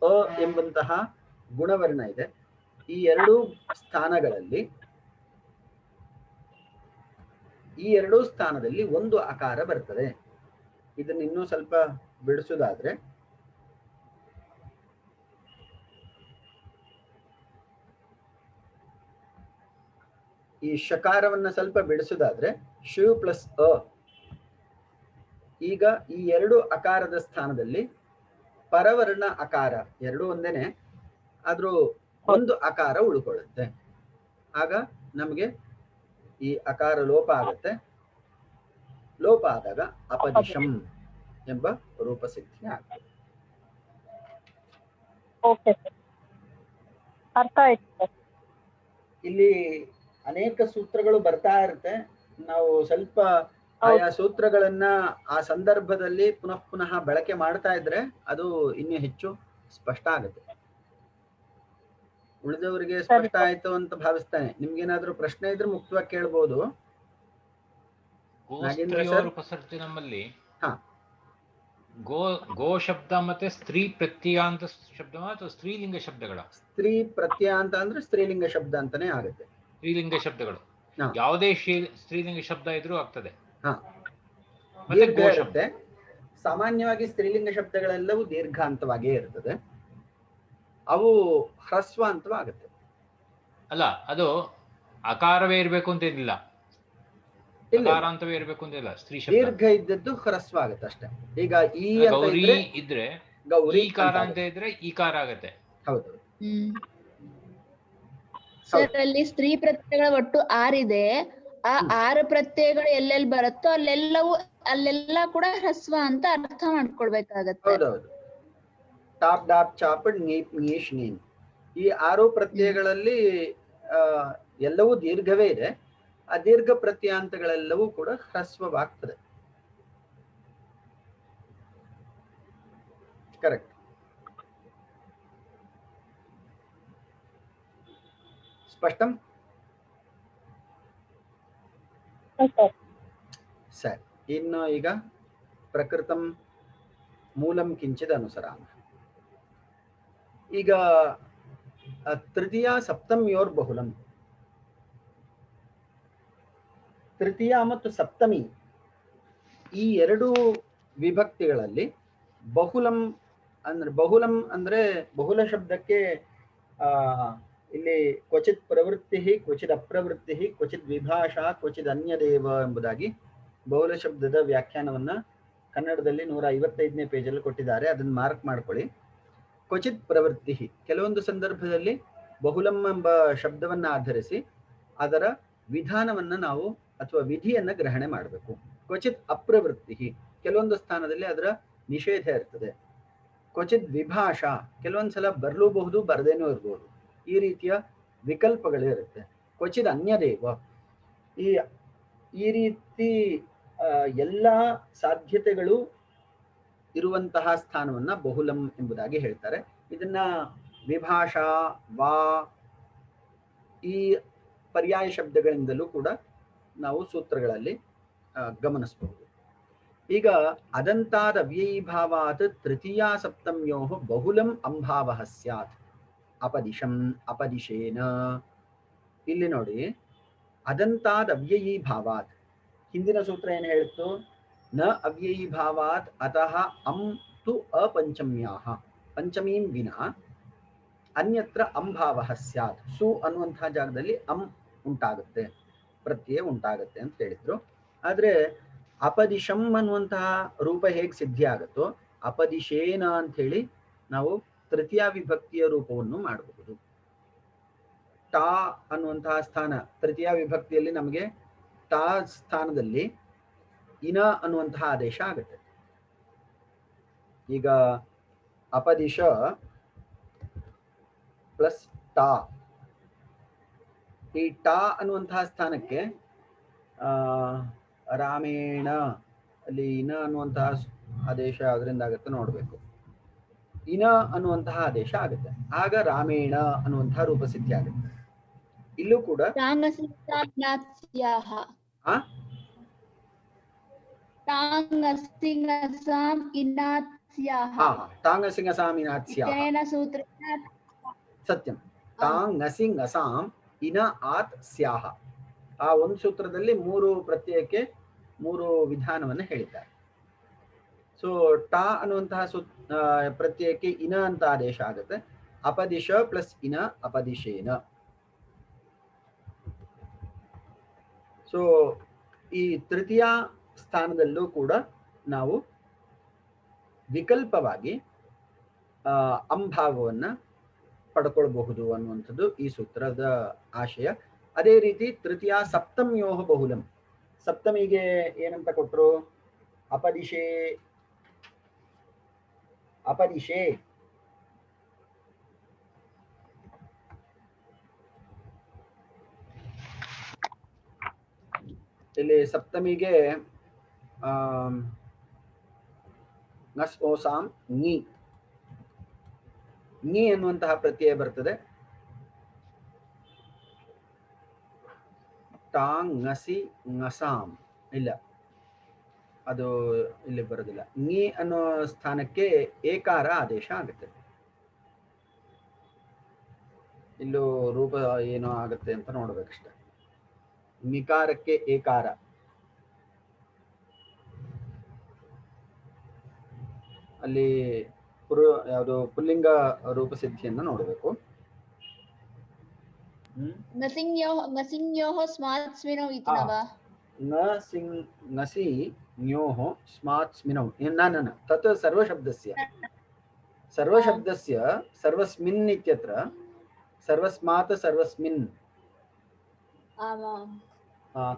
ಅ ಎಂಬಂತಹ ಗುಣವರ್ಣ ಇದೆ. ಈ ಎರಡೂ ಸ್ಥಾನದಲ್ಲಿ ಒಂದು ಅಕಾರ ಬರ್ತದೆ. ಇದನ್ನ ಇನ್ನೂ ಸ್ವಲ್ಪ ಬಿಡಿಸುವುದಾದ್ರೆ ಈ ಶಕಾರವನ್ನ ಸ್ವಲ್ಪ ಬಿಡಿಸುವುದಾದ್ರೆ ಶು ಪ್ಲಸ್ ಅ. ಈಗ ಈ ಎರಡು ಅಕಾರದ ಸ್ಥಾನದಲ್ಲಿ ಪರವರ್ಣ ಅಕಾರ ಎರಡು ಒಂದೇನೆ, ಆದ್ರೂ ಒಂದು ಅಕಾರ ಉಳ್ಕೊಳ್ಳುತ್ತೆ. ಆಗ ನಮಗೆ ಈ ಅಕಾರ ಲೋಪ ಆಗುತ್ತೆ. ಲೋಪ ಆದಾಗ ಅಪದಿಶಂ ಎಂಬ ರೂಪಸಿದ್ಧಿ ಆಗುತ್ತೆ. ಅರ್ಥ ಆಯ್ತು. ಇಲ್ಲಿ ಅನೇಕ ಸೂತ್ರಗಳು ಬರ್ತಾ ಇರುತ್ತೆ. ನಾವು ಸ್ವಲ್ಪ ಆಯಾ ಸೂತ್ರಗಳನ್ನ ಆ ಸಂದರ್ಭದಲ್ಲಿ ಪುನಃ ಬಳಕೆ ಮಾಡ್ತಾ ಇದ್ರೆ ಅದು ಇನ್ನೂ ಹೆಚ್ಚು ಸ್ಪಷ್ಟ ಆಗುತ್ತೆ. ಉಳಿದವರಿಗೆ ಸ್ಪಷ್ಟ ಆಯ್ತು ಅಂತ ಭಾವಿಸ್ತಾನೆ. ನಿಮ್ಗೇನಾದ್ರೂ ಪ್ರಶ್ನೆ ಇದ್ರೆ ಮುಕ್ತವಾಗಿ ಕೇಳ್ಬೋದು. ಉಪಸರ್ಜನಮಲ್ಲಿ ಗೋ ಶಬ್ದ ಮತ್ತೆ ಸ್ತ್ರೀ ಪ್ರತ್ಯಯಾಂತ ಶಬ್ದ ಅಥವಾ ಸ್ತ್ರೀಲಿಂಗ ಶಬ್ದಗಳ? ಸ್ತ್ರೀ ಪ್ರತ್ಯಯಾಂತ ಅಂದ್ರೆ ಸ್ತ್ರೀಲಿಂಗ ಶಬ್ದ ಅಂತಾನೆ ಆಗುತ್ತೆ. ಸ್ತ್ರೀಲಿಂಗ ಶಬ್ದಗಳು ಯಾವುದೇ ಸ್ತ್ರೀಲಿಂಗ ಶಬ್ದ ಇದ್ರೂ ಆಗ್ತದೆ. ದೀರ್ಘ ಇರುತ್ತೆ. ಸಾಮಾನ್ಯವಾಗಿ ಸ್ತ್ರೀಲಿಂಗ ಶಬ್ದಗಳೆಲ್ಲವೂ ದೀರ್ಘಾಂತವಾಗಿಯೇ ಇರ್ತದೆ. ಅವು ಹ್ರಸ್ವ ಅಂತವಾಗುತ್ತೆ. ಅಲ್ಲ, ಅದು ಅಕಾರವೇ ಇರ್ಬೇಕು ಅಂತ ಏನಿಲ್ಲ, ಅಕಾರಾಂತವೇ ಇರ್ಬೇಕು ಅಂತ ಇಲ್ಲ. ಸ್ತ್ರೀ ಶಬ್ದ ದೀರ್ಘ ಇದ್ದದ್ದು ಹ್ರಸ್ವ ಆಗುತ್ತೆ ಅಷ್ಟೇ. ಈಗ ಈ ಗೌರಿ ಇದ್ರೆ ಗೌರಿ ಕಾರ ಅಂತ ಇದ್ರೆ ಈಕಾರ ಆಗತ್ತೆ. ಹೌದು ಸರ್, ಅಲ್ಲಿ ಸ್ತ್ರೀ ಪ್ರತ್ಯಯಗಳ ಒಟ್ಟು 6 ಇದೆ. ಆ 6 ಪ್ರತ್ಯಯಗಳು ಎಲ್ಲೆಲ್ಲಿ ಬರುತ್ತೋ ಅಲ್ಲೆಲ್ಲ ಕೂಡ ಹ್ರಸ್ವ ಅಂತ ಅರ್ಥ ಮಾಡ್ಕೊಳ್ಬೇಕಾಗತ್ತೆ. ಹೌದೌದು. ಟಾಪ್ ಡಾಪ್ ಚಾಪಡ್ ನೀಪ್ ನೀಶ್ ನೀನ್ ಈ 6 ಪ್ರತ್ಯಯಗಳಲ್ಲಿ ಎಲ್ಲವೂ ದೀರ್ಘವೇ ಇದೆ. ಆ ದೀರ್ಘ ಪ್ರತ್ಯಯಾಂತಗಳೆಲ್ಲವೂ ಕೂಡ ಹ್ರಸ್ವವಾಗ್ತದೆ. ಕರೆಕ್ಟ್. ಸ್ಪಷ್ಟಂ? ಸರಿ. ಇನ್ನು ಈಗ ಪ್ರಕೃತಂ ಮೂಲಂ ಕಿಂಚಿತ್ ಅನುಸರಾಮ. ಈಗ ತೃತೀಯ ಸಪ್ತಮಿಯೋರ್ ಬಹುಲಂ. ತೃತೀಯ ಮತ್ತು ಸಪ್ತಮಿ ಈ ಎರಡು ವಿಭಕ್ತಿಗಳಲ್ಲಿ ಬಹುಲಂ ಅಂದ್ರೆ ಬಹುಲ ಶಬ್ದಕ್ಕೆ ಇಲ್ಲಿ ಕ್ವಚಿತ್ ಪ್ರವೃತ್ತಿ, ಕ್ವಚಿತ್ ಅಪ್ರವೃತ್ತಿ, ಕ್ವಚಿತ್ ವಿಭಾಷಾ, ಕ್ವಚಿತ್ ಅನ್ಯದೇವ ಎಂಬುದಾಗಿ ಬಹುಲ ಶಬ್ದದ ವ್ಯಾಖ್ಯಾನವನ್ನ ಕನ್ನಡದಲ್ಲಿ 155ನೇ ಪೇಜಲ್ಲಿ ಕೊಟ್ಟಿದ್ದಾರೆ. ಅದನ್ನ ಮಾರ್ಕ್ ಮಾಡ್ಕೊಳ್ಳಿ. ಕ್ವಚಿತ್ ಪ್ರವೃತ್ತಿ, ಕೆಲವೊಂದು ಸಂದರ್ಭದಲ್ಲಿ ಬಹುಲಂ ಎಂಬ ಶಬ್ದವನ್ನ ಆಧರಿಸಿ ಅದರ ವಿಧಾನವನ್ನ ನಾವು ಅಥವಾ ವಿಧಿಯನ್ನ ಗ್ರಹಣೆ ಮಾಡಬೇಕು. ಕ್ವಚಿತ್ ಅಪ್ರವೃತ್ತಿ, ಕೆಲವೊಂದು ಸ್ಥಾನದಲ್ಲಿ ಅದರ ನಿಷೇಧ ಇರ್ತದೆ. ಕ್ವಚಿತ್ ವಿಭಾಷಾ, ಕೆಲವೊಂದ್ಸಲ ಬರಲೂಬಹುದು ಬರದೇನೂ ಇರ್ಬೋದು, ಈ ರೀತಿಯ ವಿಕಲ್ಪಗಳು ಇರುತ್ತೆ. ಕ್ವಚಿತ್ ಅನ್ಯದೇವ, ಈ ರೀತಿ ಎಲ್ಲ ಸಾಧ್ಯತೆಗಳು ಇರುವಂತಹ ಸ್ಥಾನವನ್ನ ಬಹುಲಂ ಎಂಬುದಾಗಿ ಹೇಳ್ತಾರೆ. ಇದನ್ನ ವಿಭಾಷಾ, ವಾ ಈ ಪರ್ಯಾಯ ಶಬ್ದಗಳಿಂದಲೂ ಕೂಡ ನಾವು ಸೂತ್ರಗಳಲ್ಲಿ ಗಮನಿಸಬಹುದು. ಈಗ ಅದಂತಾದ ಅವ್ಯಯೀಭಾವಾತ್ ತೃತೀಯಾ ಸಪ್ತಮ್ಯೋ ಬಹುಲಂ ಅಂಭಾವಃ ಸ್ಯಾತ್ ಅಪದಿಶಂ ಅಪದಿಶೇನ. ಇಲ್ಲಿ ನೋಡಿ, ಅದಂತಾದ ಅವ್ಯಯೀಭಾವಾತ್, ಹಿಂದಿನ ಸೂತ್ರ ಏನು ಹೇಳಿತ್ತು? ನ ಅವ್ಯಯೀಭಾವಾತ್ ಅತಃ ಅಂ ತು ಅಪಂಚಮ್ಯಾಹ, ಪಂಚಮೀಂ ವಿನಾ ಅನ್ಯತ್ರ ಅಂಭಾವಃ ಸ್ಯಾತ್. ಸು ಅನ್ನುವಂತಹ ಜಾಗದಲ್ಲಿ ಅಂ ಉಂಟಾಗುತ್ತೆ, ಪ್ರತ್ಯಯ ಉಂಟಾಗುತ್ತೆ ಅಂತ ಹೇಳಿದ್ರು. ಆದ್ರೆ ಅಪದಿಶಂ ಅನ್ನುವಂತಹ ರೂಪ ಹೇಗೆ ಸಿದ್ಧಿ ಆಗುತ್ತೋ ಅಪದಿಶೇನ ಅಂತ ಹೇಳಿ ನಾವು ತೃತೀಯ ವಿಭಕ್ತಿಯ ರೂಪವನ್ನು ಮಾಡಬಹುದು. ಟಾ ಅನ್ನುವಂತಹ ಸ್ಥಾನ ತೃತೀಯ ವಿಭಕ್ತಿಯಲ್ಲಿ ನಮಗೆ ಟಾ ಸ್ಥಾನದಲ್ಲಿ ಇನ ಅನ್ನುವಂತಹ ಆದೇಶ ಆಗುತ್ತೆ. ಈಗ ಅಪದಿಶ ಪ್ಲಸ್ ಟಾ, ಈ ಟಾ ಅನ್ನುವಂತಹ ಸ್ಥಾನಕ್ಕೆ ರಾಮೇಣ ಅಲ್ಲಿ ಇನ ಅನ್ನುವಂತಹ ಆದೇಶ ಅದರಿಂದ ಆಗುತ್ತೆ ನೋಡ್ಬೇಕು. ಇನ ಅನ್ನುವಂತಹ ಆದೇಶ ಆಗುತ್ತೆ, ಆಗ ರಾಮೇಣ ಅನ್ನುವಂತಹ ರೂಪಸಿದ್ಧಿ ಆಗುತ್ತೆ. ಇಲ್ಲೂ ಕೂಡ ಸತ್ಯಂ ಟಾಂಗಸಿಂಗಸಾಂ ಇನ ಆತ್ ಸ್ಯಾಹ. ಆ ಒಂದು ಸೂತ್ರದಲ್ಲಿ ಮೂರು ಪ್ರತ್ಯಯಕ್ಕೆ ಮೂರು ವಿಧಾನವನ್ನು ಹೇಳಿದ್ದಾರೆ. ಸೊ ಟಾ ಅನ್ನುವಂತಹ ಪ್ರತ್ಯಯಕ್ಕೆ ಇನ ಅಂತ ಆದೇಶ ಆಗುತ್ತೆ. ಅಪದಿಶ ಪ್ಲಸ್ ಇನ ಅಪದಿಶೇನ. ಸೊ ಈ ತೃತೀಯ ಸ್ಥಾನದಲ್ಲೂ ಕೂಡ ನಾವು ವಿಕಲ್ಪವಾಗಿ ಅಂಭಾವವನ್ನು ಪಡ್ಕೊಳ್ಬಹುದು ಅನ್ನುವಂಥದ್ದು ಈ ಸೂತ್ರದ ಆಶಯ. ಅದೇ ರೀತಿ ತೃತೀಯ ಸಪ್ತಮ್ಯೋ ಬಹುಲಂ, ಸಪ್ತಮಿಗೆ ಏನಂತ ಕೊಟ್ಟರು? ಅಪದಿಶೇ ಅಪದಿಶೇ. ಇಲ್ಲಿ ಸಪ್ತಮಿಗೆ ನಸ್ ಓಸಾಂ ನಿ ಅನ್ನುವಂತಹ ಪ್ರತ್ಯಯ ಬರ್ತದೆ. ಟಾಂಗ್ ನಸಿ ನಸಾಂ ಇಲ್ಲ, ಅದು ಇಲ್ಲಿ ಬರೋದಿಲ್ಲ. ನಿ ಅನ್ನೋ ಸ್ಥಾನಕ್ಕೆ ಏಕಾರ ಆದೇಶ ಆಗುತ್ತೆ. ಇಲ್ಲೂ ರೂಪ ಏನೋ ಆಗುತ್ತೆ ಅಂತ ನೋಡ್ಬೇಕಷ್ಟೆ. ನಿಕಾರಕ್ಕೆ ಏಕಾರ, ಅಲ್ಲಿ ಯಾವುದು ಪುಲ್ಲಿಂಗ ರೂಪಸಿದ್ಧಿಯನ್ನು ನೋಡಬೇಕು. ನಸಿ ನ್ಯೋಃ ಸ್ಮಾತ್ ಸ್ಮಿನೌ न तत् सर्वशब्दस्य सर्वस्मिन् इत्यत्र सर्वस्मात् सर्वस्मिन्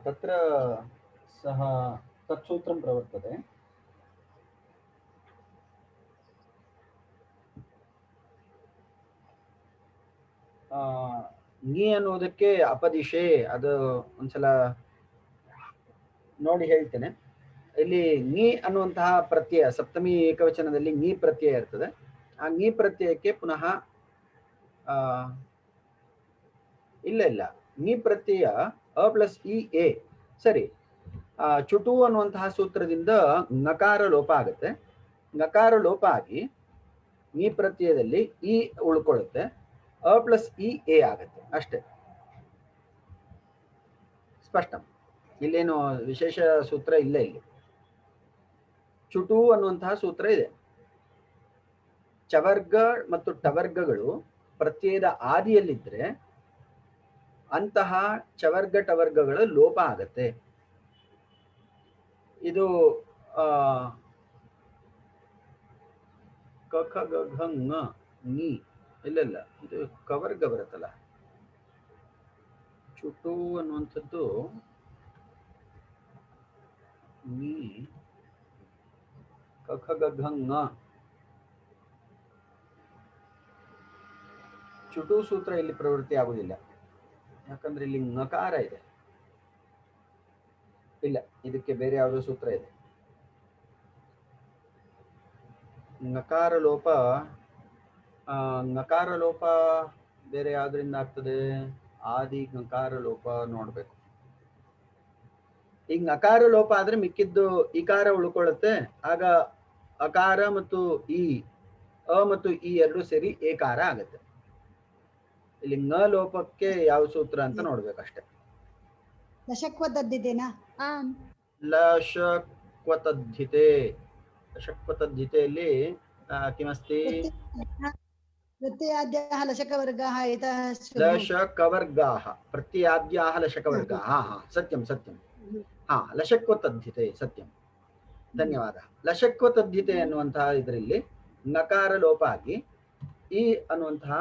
तत्र सः तत्सूत्रं प्रवर्तते. ನಿ ಅನ್ನೋದಕ್ಕೆ ಅಪದಿಶೆ, ಅದು ಒಂದ್ಸಲ ನೋಡಿ ಹೇಳ್ತೇನೆ. ಇಲ್ಲಿ ನಿ ಅನ್ನುವಂತಹ ಪ್ರತ್ಯಯ ಸಪ್ತಮಿ ಏಕವಚನದಲ್ಲಿ ನಿ ಪ್ರತ್ಯಯ ಇರ್ತದೆ. ಆ ನಿ ಪ್ರತ್ಯಯಕ್ಕೆ ಪುನಃ ಇಲ್ಲ ನಿ ಪ್ರತ್ಯಯ ಅ ಪ್ಲಸ್ ಇ ಎ. ಸರಿ, ಚುಟು ಅನ್ನುವಂತಹ ಸೂತ್ರದಿಂದ ನಕಾರ ಲೋಪ ಆಗುತ್ತೆ. ನಕಾರ ಲೋಪ ಆಗಿ ನಿ ಪ್ರತ್ಯಯದಲ್ಲಿ ಇ ಉಳ್ಕೊಳ್ಳುತ್ತೆ. ಅ ಪ್ಲಸ್ ಇ ಎ ಆಗುತ್ತೆ ಅಷ್ಟೇ. ಸ್ಪಷ್ಟ, ಇಲ್ಲೇನು ವಿಶೇಷ ಸೂತ್ರ ಇಲ್ಲ. ಇಲ್ಲಿ ಚುಟು ಅನ್ನುವಂತಹ ಸೂತ್ರ ಇದೆ. ಚವರ್ಗ ಮತ್ತು ಟವರ್ಗಗಳು ಪ್ರತ್ಯಯದ ಆದಿಯಲ್ಲಿದ್ರೆ ಅಂತಹ ಚವರ್ಗ ಟವರ್ಗಗಳು ಲೋಪ ಆಗತ್ತೆ. ಇದು ಕ ಖ ಗ ಘ ङ ನೀ ಇಲ್ಲ ಇಲ್ಲ, ಇದು ಕವರ್ಗ ಬರುತ್ತಲ್ಲ. ಚುಟು ಅನ್ನುವಂಥದ್ದು ನೀ ಕಖ ಗಘಂಗ. ಚುಟು ಸೂತ್ರ ಇಲ್ಲಿ ಪ್ರವೃತ್ತಿ ಆಗುವುದಿಲ್ಲ, ಯಾಕಂದ್ರೆ ಇಲ್ಲಿ ನಕಾರ ಇದೆ. ಇಲ್ಲ, ಇದಕ್ಕೆ ಬೇರೆ ಯಾವುದೋ ಸೂತ್ರ ಇದೆ. ನಕಾರ ಲೋಪ ನಕಾರ ಲೋಪ ಬೇರೆ ಯಾವ್ದ್ರಿಂದ ಆಗ್ತದೆ? ಆದಿ ನಕಾರ ಲೋಪ ನೋಡ್ಬೇಕು. ಈಗ ನಕಾರ ಲೋಪ ಆದ್ರೆ ಮಿಕ್ಕಿದ್ದು ಇಕಾರ ಉಳ್ಕೊಳ್ಳುತ್ತೆ. ಆಗ ಅಕಾರ ಮತ್ತು ಈ ಅ ಮತ್ತು ಈ ಎರಡು ಸೇರಿ ಏಕಾರ ಆಗತ್ತೆ. ಇಲ್ಲಿ ನ ಲೋಪಕ್ಕೆ ಯಾವ ಸೂತ್ರ ಅಂತ ನೋಡ್ಬೇಕಷ್ಟೆ. ಲಶಕ್ವತದ್ದಿದೇನಾ? ಲಶಕ್ವತದ್ಧಿತೆ. ಲಶಕ್ವತದ್ಧಿತೆಯಲ್ಲಿ ಕಿಮಸ್ತಿ? ಪ್ರತ್ಯಯಾದ್ಯಾಹ ಲಶಕವರ್ಗಾಃ ಏತಃ ಸ್ಯುಃ. ಲಶಕವರ್ಗಾಃ ಪ್ರತ್ಯಯಾದ್ಯಾಹ ಲಶಕವರ್ಗಾಃ. ಸತ್ಯಂ ಸತ್ಯಂ. ಲಶಕ್ವತದ್ಧಿತೆ ಸತ್ಯಂ. ಧನ್ಯವಾದ. ಲಶಕ್ವತದ್ಧಿತೆ ಅನ್ನುವಂತಹ ಇದರಲ್ಲಿ ನಕಾರ ಲೋಪ ಆಗಿ ಈ ಅನ್ನುವಂತಹ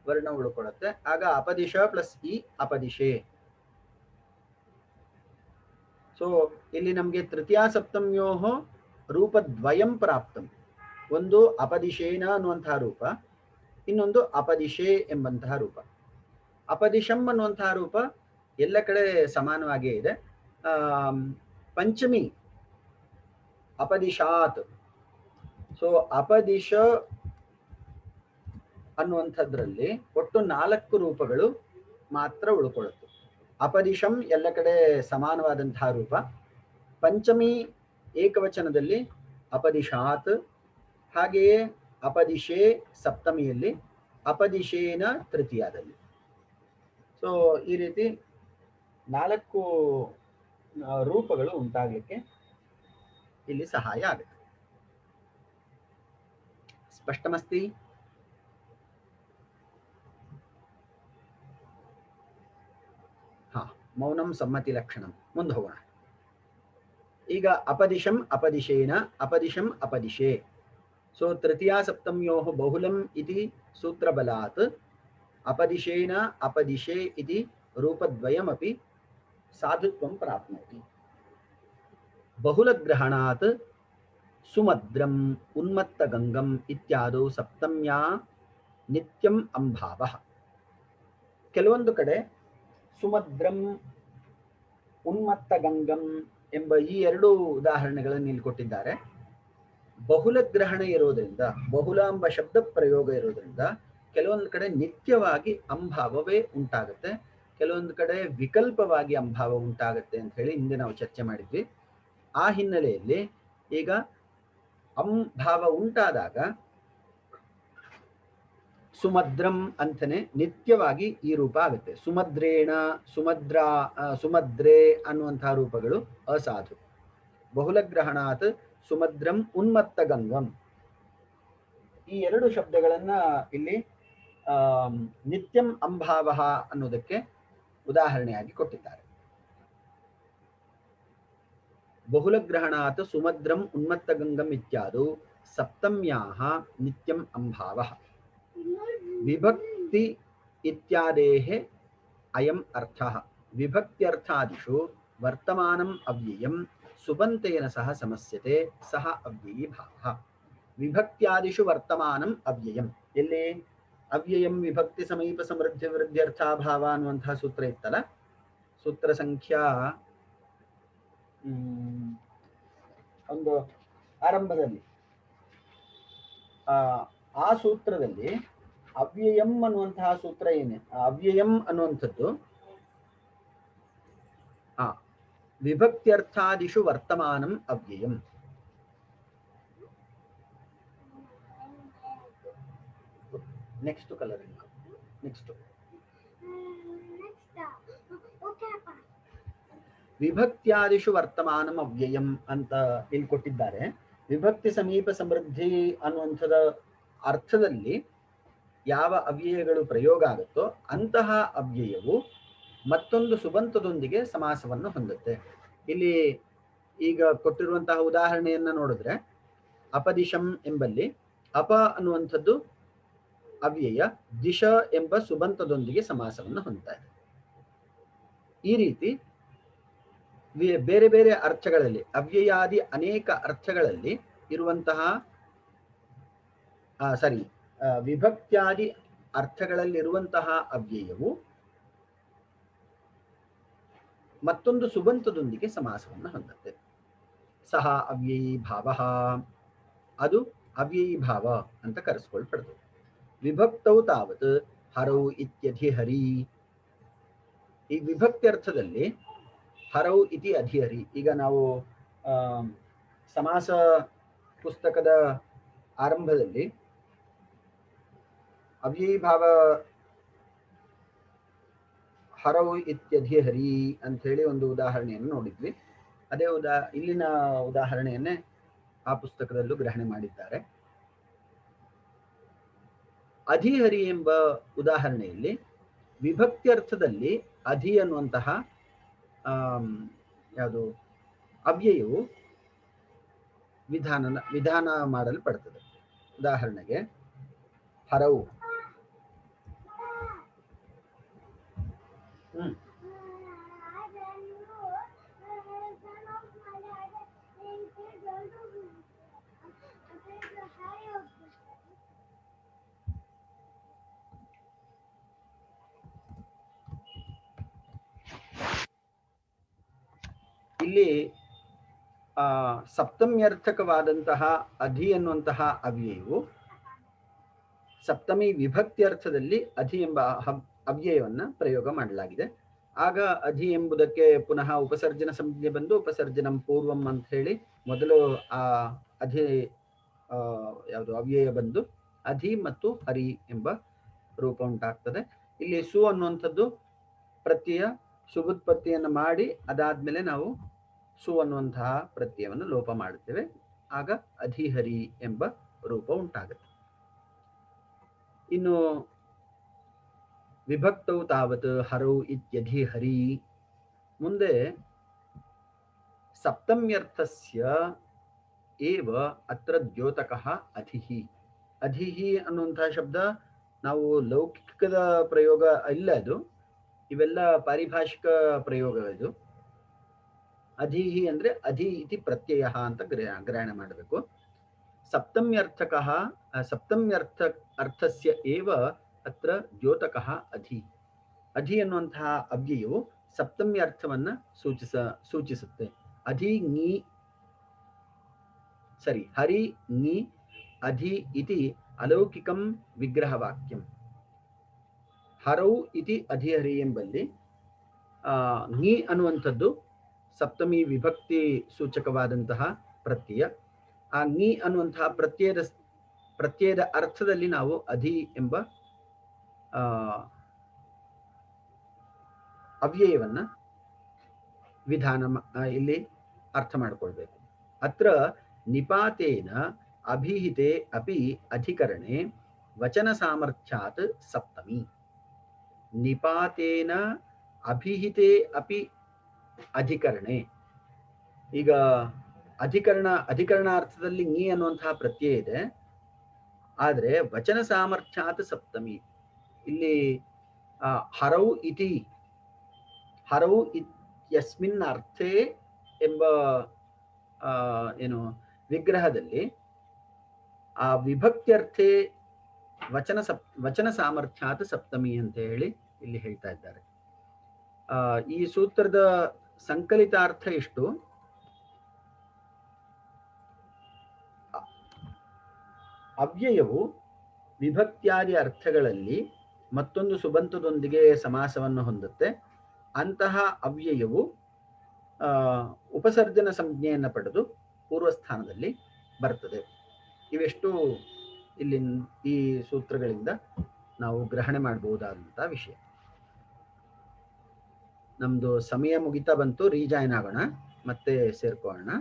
ವರ್ಣ ಉಳ್ಕೊಳ್ಳುತ್ತೆ. ಆಗ ಅಪದಿಶ ಪ್ಲಸ್ ಈ ಅಪದಿಶೆ. ಸೊ ಇಲ್ಲಿ ನಮ್ಗೆ ತೃತೀಯ ಸಪ್ತಮ್ಯೋ ರೂಪದ್ವಯಂ ಪ್ರಾಪ್ತಂ. ಒಂದು ಅಪದಿಶೇನ ಅನ್ನುವಂತಹ ರೂಪ, ಇನ್ನೊಂದು ಅಪದಿಶೆ ಎಂಬಂತಹ ರೂಪ. ಅಪದಿಶಂ ಅನ್ನುವಂತಹ ರೂಪ ಎಲ್ಲ ಕಡೆ ಸಮಾನವಾಗಿಯೇ ಇದೆ. ಪಂಚಮಿ ಅಪದಿಶಾತ್. ಸೊ ಅಪದಿಶ ಅನ್ನುವಂಥದ್ರಲ್ಲಿ ಒಟ್ಟು 4 ರೂಪಗಳು ಮಾತ್ರ ಉಳ್ಕೊಳ್ಳುತ್ತೆ. ಅಪದಿಶಂ ಎಲ್ಲ ಕಡೆ ಸಮಾನವಾದಂತಹ ರೂಪ. ಪಂಚಮಿ ಏಕವಚನದಲ್ಲಿ ಅಪದಿಶಾತ್, ಹಾಗೆಯೇ ಅಪದಿಶೆ ಸಪ್ತಮಿಯಲ್ಲಿ, ಅಪದಿಶೇನ ತೃತೀಯದಲ್ಲಿ. ಸೊ ಈ ರೀತಿ 4 ರೂಪಗಳು ಉಂಟಾಗಲಿಕ್ಕೆ ಇಲ್ಲಿ ಸಹಾಯ ಆಗುತ್ತೆ. ಸ್ಪಷ್ಟಮಸ್ತಿ? ಮೌನಂ ಸಮ್ಮತಿ ಲಕ್ಷಣಂ. ಮುಂದೆ ಹೋಗೋಣ. ಈಗ ಅಪದಿಶಂ ಅಪದಿಶೇನ, ಅಪದಿಶಂ ಅಪದಿಶೆ. ಸೊ ತೃತೀಯ ಸಪ್ತಮ್ಯೋ ಬಹುಲಂ ಇತಿ ಸೂತ್ರಬಲಾತ್ ಅಪದಿಶೇನ ಅಪದಿಶೆ ಇತಿ ರೂಪದ್ವಯಮಪಿ ಸಾಧುತ್ವಂ ಪ್ರಾಪ್ನೋತಿ. ಬಹುಲಗ್ರಹಣಾತ್ ಸುಮದ್ರಂ ಉನ್ಮತ್ತಗಂಗಂ ಇತ್ಯಾದೌ ಸಪ್ತಮ್ಯಾ ನಿತ್ಯಂ ಅಂಭಾವಃ. ಕೆಲವೊಂದು ಕಡೆ ಸುಮದ್ರಂ ಉನ್ಮತ್ತಗಂಗಂ ಎಂಬ ಈ 2 ಉದಾಹರಣೆಗಳನ್ನು ಇಲ್ಲಿ ಕೊಟ್ಟಿದ್ದಾರೆ. ಬಹುಲ ಗ್ರಹಣ ಇರೋದ್ರಿಂದ, ಬಹುಲ ಎಂಬ ಶಬ್ದ ಪ್ರಯೋಗ ಇರೋದ್ರಿಂದ ಕೆಲವೊಂದು ಕಡೆ ನಿತ್ಯವಾಗಿ ಅಂಭಾವವೇ ಉಂಟಾಗುತ್ತೆ, ಕೆಲವೊಂದು ಕಡೆ ವಿಕಲ್ಪವಾಗಿ ಅಂಭಾವ ಉಂಟಾಗುತ್ತೆ ಅಂತ ಹೇಳಿ ಹಿಂದೆ ನಾವು ಚರ್ಚೆ ಮಾಡಿದ್ವಿ. ಆ ಹಿನ್ನೆಲೆಯಲ್ಲಿ ಈಗ ಅಂಭಾವ ಉಂಟಾದಾಗ ಸುಮದ್ರಂ ಅಂತನೇ ನಿತ್ಯವಾಗಿ ಈ ರೂಪ ಆಗುತ್ತೆ. ಸುಮದ್ರೇಣ, ಸುಮದ್ರೇ ಅನ್ನುವಂತಹ ರೂಪಗಳು ಅಸಾಧು. ಬಹುಲಗ್ರಹಣಾತ್ ಸುಮದ್ರಂ ಉನ್ಮತ್ತಗಂಗಂ, ಈ 2 ಶಬ್ದಗಳನ್ನ ಇಲ್ಲಿ ನಿತ್ಯಂ ಅಂಭಾವ ಅನ್ನೋದಕ್ಕೆ ಉದಾಹರಣೆಯಾಗಿ ಕೊಟ್ಟಿದ್ದಾರೆ. ಬಹುಲಗ್ರಹಣಾತ್ ಸುಮದ್ರಂ ಉನ್ಮತ್ತಗಂಗಂ ಇತ್ಯಾದು ಸಪ್ತಮ್ಯಾಹ ನಿತ್ಯಂ ಅಂಭಾವಃ. ವಿಭಕ್ತಿ ಇತ್ಯಾದೇಹ ಅಯಂ ಅರ್ಥಃ. ವಿಭಕ್ತ್ಯರ್ಥಾದಿಷು ವರ್ತಮಾನಂ ಅವ್ಯಯಂ ಸುಬಂತೇನ ಸಹ ಸಮಸ್ಯತೆ, ಸಹ ಅವ್ಯಯೀ ಭಾವಃ. ವಿಭಕ್ತ್ಯಾದಿಷು ವರ್ತಮಾನಂ ಅವ್ಯಯಂ. ಎಲ್ಲಿ ಅವ್ಯಯಂ ವಿಭಕ್ತಿ ಸಮೀಪ ಸಮೃದ್ಧಿ ವೃದ್ಧ್ಯರ್ಥಾಭಾವ ಅನ್ನುವಂತಹ ಸೂತ್ರ ಇತ್ತಲ್ಲ, ಸೂತ್ರ ಸಂಖ್ಯಾ ಒಂದು ಆರಂಭದಲ್ಲಿ ಆ ಸೂತ್ರದಲ್ಲಿ ಅವ್ಯಯಂ ಅನ್ನುವಂತಹ ಸೂತ್ರ ಏನೇ, ಅವ್ಯಯಂ ಅನ್ನುವಂಥದ್ದು ವಿಭಕ್ತ್ಯರ್ಥಾದಿಷು ವರ್ತಮಾನಂ ಅವ್ಯಯಂ. Next colouring. ನೆಕ್ಸ್ಟ್ ವಿಭಕ್ತ್ಯಾದಿಷು ವರ್ತಮಾನಂ ಅವ್ಯಯಂ ಅಂತ ಇಲ್ಲಿ ಕೊಟ್ಟಿದ್ದಾರೆ. ವಿಭಕ್ತಿ ಸಮೀಪ ಸಮೃದ್ಧಿ ಅನ್ನುವಂಥದ ಅರ್ಥದಲ್ಲಿ ಯಾವ ಅವ್ಯಯಗಳು ಪ್ರಯೋಗ ಆಗುತ್ತೋ ಅಂತಹ ಅವ್ಯಯವು ಮತ್ತೊಂದು ಸುಬಂತದೊಂದಿಗೆ ಸಮಾಸವನ್ನು ಹೊಂದುತ್ತೆ. ಇಲ್ಲಿ ಈಗ ಕೊಟ್ಟಿರುವಂತಹ ಉದಾಹರಣೆಯನ್ನ ನೋಡಿದ್ರೆ ಅಪದಿಶಂ ಎಂಬಲ್ಲಿ ಅಪ ಅನ್ನುವಂಥದ್ದು ಅವ್ಯಯ ದಿಶ ಎಂಬ ಸುಬಂತದೊಂದಿಗೆ ಸಮಾಸವನ್ನು ಹೊಂದ್ತಾ ಇದೆ. ಈ ರೀತಿ ಬೇರೆ ಬೇರೆ ಅರ್ಥಗಳಲ್ಲಿ ಅವ್ಯಯಾದಿ ಅನೇಕ ಅರ್ಥಗಳಲ್ಲಿ ಇರುವಂತಹ ವಿಭಕ್ತ್ಯಾದಿ ಅರ್ಥಗಳಲ್ಲಿರುವಂತಹ ಅವ್ಯಯವು ಮತ್ತೊಂದು ಸುಬಂತದೊಂದಿಗೆ ಸಮಾಸವನ್ನು ಹೊಂದುತ್ತೆ. ಸಹ ಅವ್ಯಯೀ ಭಾವ, ಅದು ಅವ್ಯಯೀ ಭಾವ ಅಂತ ಕರೆಸ್ಕೊಳ್ಪಡ್ತದೆ. ವಿಭಕ್ತೌ ತಾವತ್ ಹರೌ ಇತ್ಯಧಿಹರಿ, ಈ ವಿಭಕ್ತಿ ಅರ್ಥದಲ್ಲಿ ಹರೌ ಇತಿ ಅಧಿಹರಿ. ಈಗ ನಾವು ಸಮಾಸ ಪುಸ್ತಕದ ಆರಂಭದಲ್ಲಿ ಅವ್ಯಯೀ ಭಾವ ಹರೌ ಇತ್ಯಧಿಹರಿ ಅಂತ ಹೇಳಿ ಒಂದು ಉದಾಹರಣೆಯನ್ನು ನೋಡಿದ್ವಿ. ಅದೇ ಇಲ್ಲಿನ ಉದಾಹರಣೆಯನ್ನೇ ಆ ಪುಸ್ತಕದಲ್ಲೂ ಗ್ರಹಣೆ ಮಾಡಿದ್ದಾರೆ. ಅಧಿಹರಿ ಎಂಬ ಉದಾಹರಣೆಯಲ್ಲಿ ವಿಭಕ್ತಿ ಅರ್ಥದಲ್ಲಿ ಅಧಿ ಅನ್ನುವಂತಹ ಯಾವುದು ಅವ್ಯಯವು ವಿಧಾನ ಮಾಡಲ್ಪಡ್ತದೆ. ಉದಾಹರಣೆಗೆ ಹರೌ, ಇಲ್ಲಿ ಸಪ್ತಮ್ಯರ್ಥಕವಾದಂತಹ ಅಧಿ ಅನ್ನುವಂತಹ ಅವ್ಯಯವು ಸಪ್ತಮಿ ವಿಭಕ್ತಿ ಅರ್ಥದಲ್ಲಿ ಅಧಿ ಎಂಬ ಅವ್ಯಯವನ್ನ ಪ್ರಯೋಗ ಮಾಡಲಾಗಿದೆ. ಆಗ ಅಧಿ ಎಂಬುದಕ್ಕೆ ಪುನಃ ಉಪಸರ್ಜನ ಸಂಜ್ಞೆ ಬಂದು ಉಪಸರ್ಜನಂ ಪೂರ್ವಂ ಅಂತ ಹೇಳಿ ಮೊದಲು ಆ ಅಧಿ ಯಾವುದು ಅವ್ಯಯ ಬಂದು ಅಧಿ ಮತ್ತು ಹರಿ ಎಂಬ ರೂಪ ಉಂಟಾಗ್ತದೆ. ಇಲ್ಲಿ ಸು ಅನ್ನುವಂಥದ್ದು ಪ್ರತ್ಯಯ ಸುಬುತ್ಪತ್ತಿಯನ್ನು ಮಾಡಿ ಅದಾದ್ಮೇಲೆ ನಾವು ಸು ಅನ್ನುವಂತಹ ಪ್ರತ್ಯಯವನ್ನು ಲೋಪ ಮಾಡುತ್ತೇವೆ. ಆಗ ಅಧಿಹರಿ ಎಂಬ ರೂಪ ಉಂಟಾಗುತ್ತೆ. ಇನ್ನು ವಿಭಕ್ತೌ ತಾವತ್ ಹರೌ ಇತ್ಯಧಿಹರಿ, ಮುಂದೆ ಸಪ್ತಮ್ಯರ್ಥಸ್ಯ ಏವ ಅತ್ರ ದ್ಯೋತಕಃ ಅಧಿಹಿ. ಅಧಿಹಿ ಅನ್ನುವಂತಹ ಶಬ್ದ ನಾವು ಲೌಕಿಕದ ಪ್ರಯೋಗ ಇಲ್ಲ, ಅದು ಇವೆಲ್ಲ ಪಾರಿಭಾಷಿಕ ಪ್ರಯೋಗ. ಇದು ಅಧಿಹಿ ಅಂದ್ರೆ ಅಧಿ ಇತಿ ಪ್ರತ್ಯಯ ಅಂತ ಗ್ರಹಣ ಮಾಡಬೇಕು. ಅರ್ಥಸ್ಯ ಏವ ಅತ್ರ ದ್ಯೋತಕಃ ಅಧಿ. ಅಧಿ ಅನ್ನುವಂತಹ ಅವ್ಯಯವು ಸಪ್ತಮ್ಯ ಅರ್ಥವನ್ನ ಸೂಚಿಸುತ್ತೆ. ಅಧಿ ಞಿ ಹರಿ ಞಿ ಅಧಿ ಇತಿ ಅಲೌಕಿಕಂ ವಿಗ್ರಹವಾಕ್ಯಂ. ಹರೌ ಇತಿ ಅಧಿಹರಿ ಎಂಬಲ್ಲಿ ಞಿ ಅನ್ನುವಂಥದ್ದು ಸಪ್ತಮಿ ವಿಭಕ್ತಿ ಸೂಚಕವಾದಂತಹ ಪ್ರತ್ಯಯ. ಆ ಞಿ ಅನ್ನುವಂತಹ ಪ್ರತ್ಯಯದ ಅರ್ಥದಲ್ಲಿ ನಾವು ಅಧಿ ಎಂಬ ಅವ್ಯಯವನ್ನ ಇಲ್ಲಿ ಅರ್ಥ ಮಾಡಿಕೊಳ್ಬೇಕು. ಅತ್ರ ನಿಪಾತೇನ ಅಭಿಹಿತೆ ಅಪಿ ಅಧಿಕರಣೆ ವಚನ ಸಾಮರ್ಥ್ಯಾತ್ ಸಪ್ತಮಿ. ನಿಪಾತೇನ ಅಭಿಹಿತೆ ಅಪಿ ಅಧಿಕರಣೆ. ಈಗ ಅಧಿಕರಣಾರ್ಥದಲ್ಲಿ ಞಿ ಅನ್ನುವಂತಹ ಪ್ರತ್ಯಯ ಇದೆ, ಆದರೆ ವಚನ ಸಾಮರ್ಥ್ಯಾತ್ ಸಪ್ತಮಿ. ಇಲ್ಲಿ ಹರೌ ಯಸ್ಮಿನ್ ಅರ್ಥೇ ಎಂಬ ವಿಗ್ರಹದಲ್ಲಿ ಆ ವಿಭಕ್ತ್ಯರ್ಥೇ ವಚನ ಸಾಮರ್ಥ್ಯಾತ್ ಸಪ್ತಮಿ ಅಂತ ಹೇಳಿ ಇಲ್ಲಿ ಹೇಳ್ತಾ ಇದ್ದಾರೆ. ಈ ಸೂತ್ರದ ಸಂಕಲಿತಾರ್ಥ ಎಷ್ಟು? ಅವ್ಯಯವು ವಿಭಕ್ತ್ಯಾದಿ ಅರ್ಥಗಳಲ್ಲಿ ಮತ್ತೊಂದು ಸುಬಂತದೊಂದಿಗೆ ಸಮಾಸವನ್ನು ಹೊಂದುತ್ತೆ. ಅಂತಹ ಅವ್ಯಯವು ಉಪಸರ್ಜನ ಸಂಜ್ಞೆಯನ್ನು ಪಡೆದು ಪೂರ್ವಸ್ಥಾನದಲ್ಲಿ ಬರ್ತದೆ. ಇವೆಷ್ಟು ಇಲ್ಲಿ ಈ ಸೂತ್ರಗಳಿಂದ ನಾವು ಗ್ರಹಣೆ ಮಾಡಬಹುದಾದಂತಹ ವಿಷಯ. ನಮ್ದು ಸಮಯ ಮುಗಿತಾ ಬಂತು, ರೀಜಾಯ್ನ್ ಆಗೋಣ, ಮತ್ತೆ ಸೇರ್ಕೊಳ್ಳೋಣ.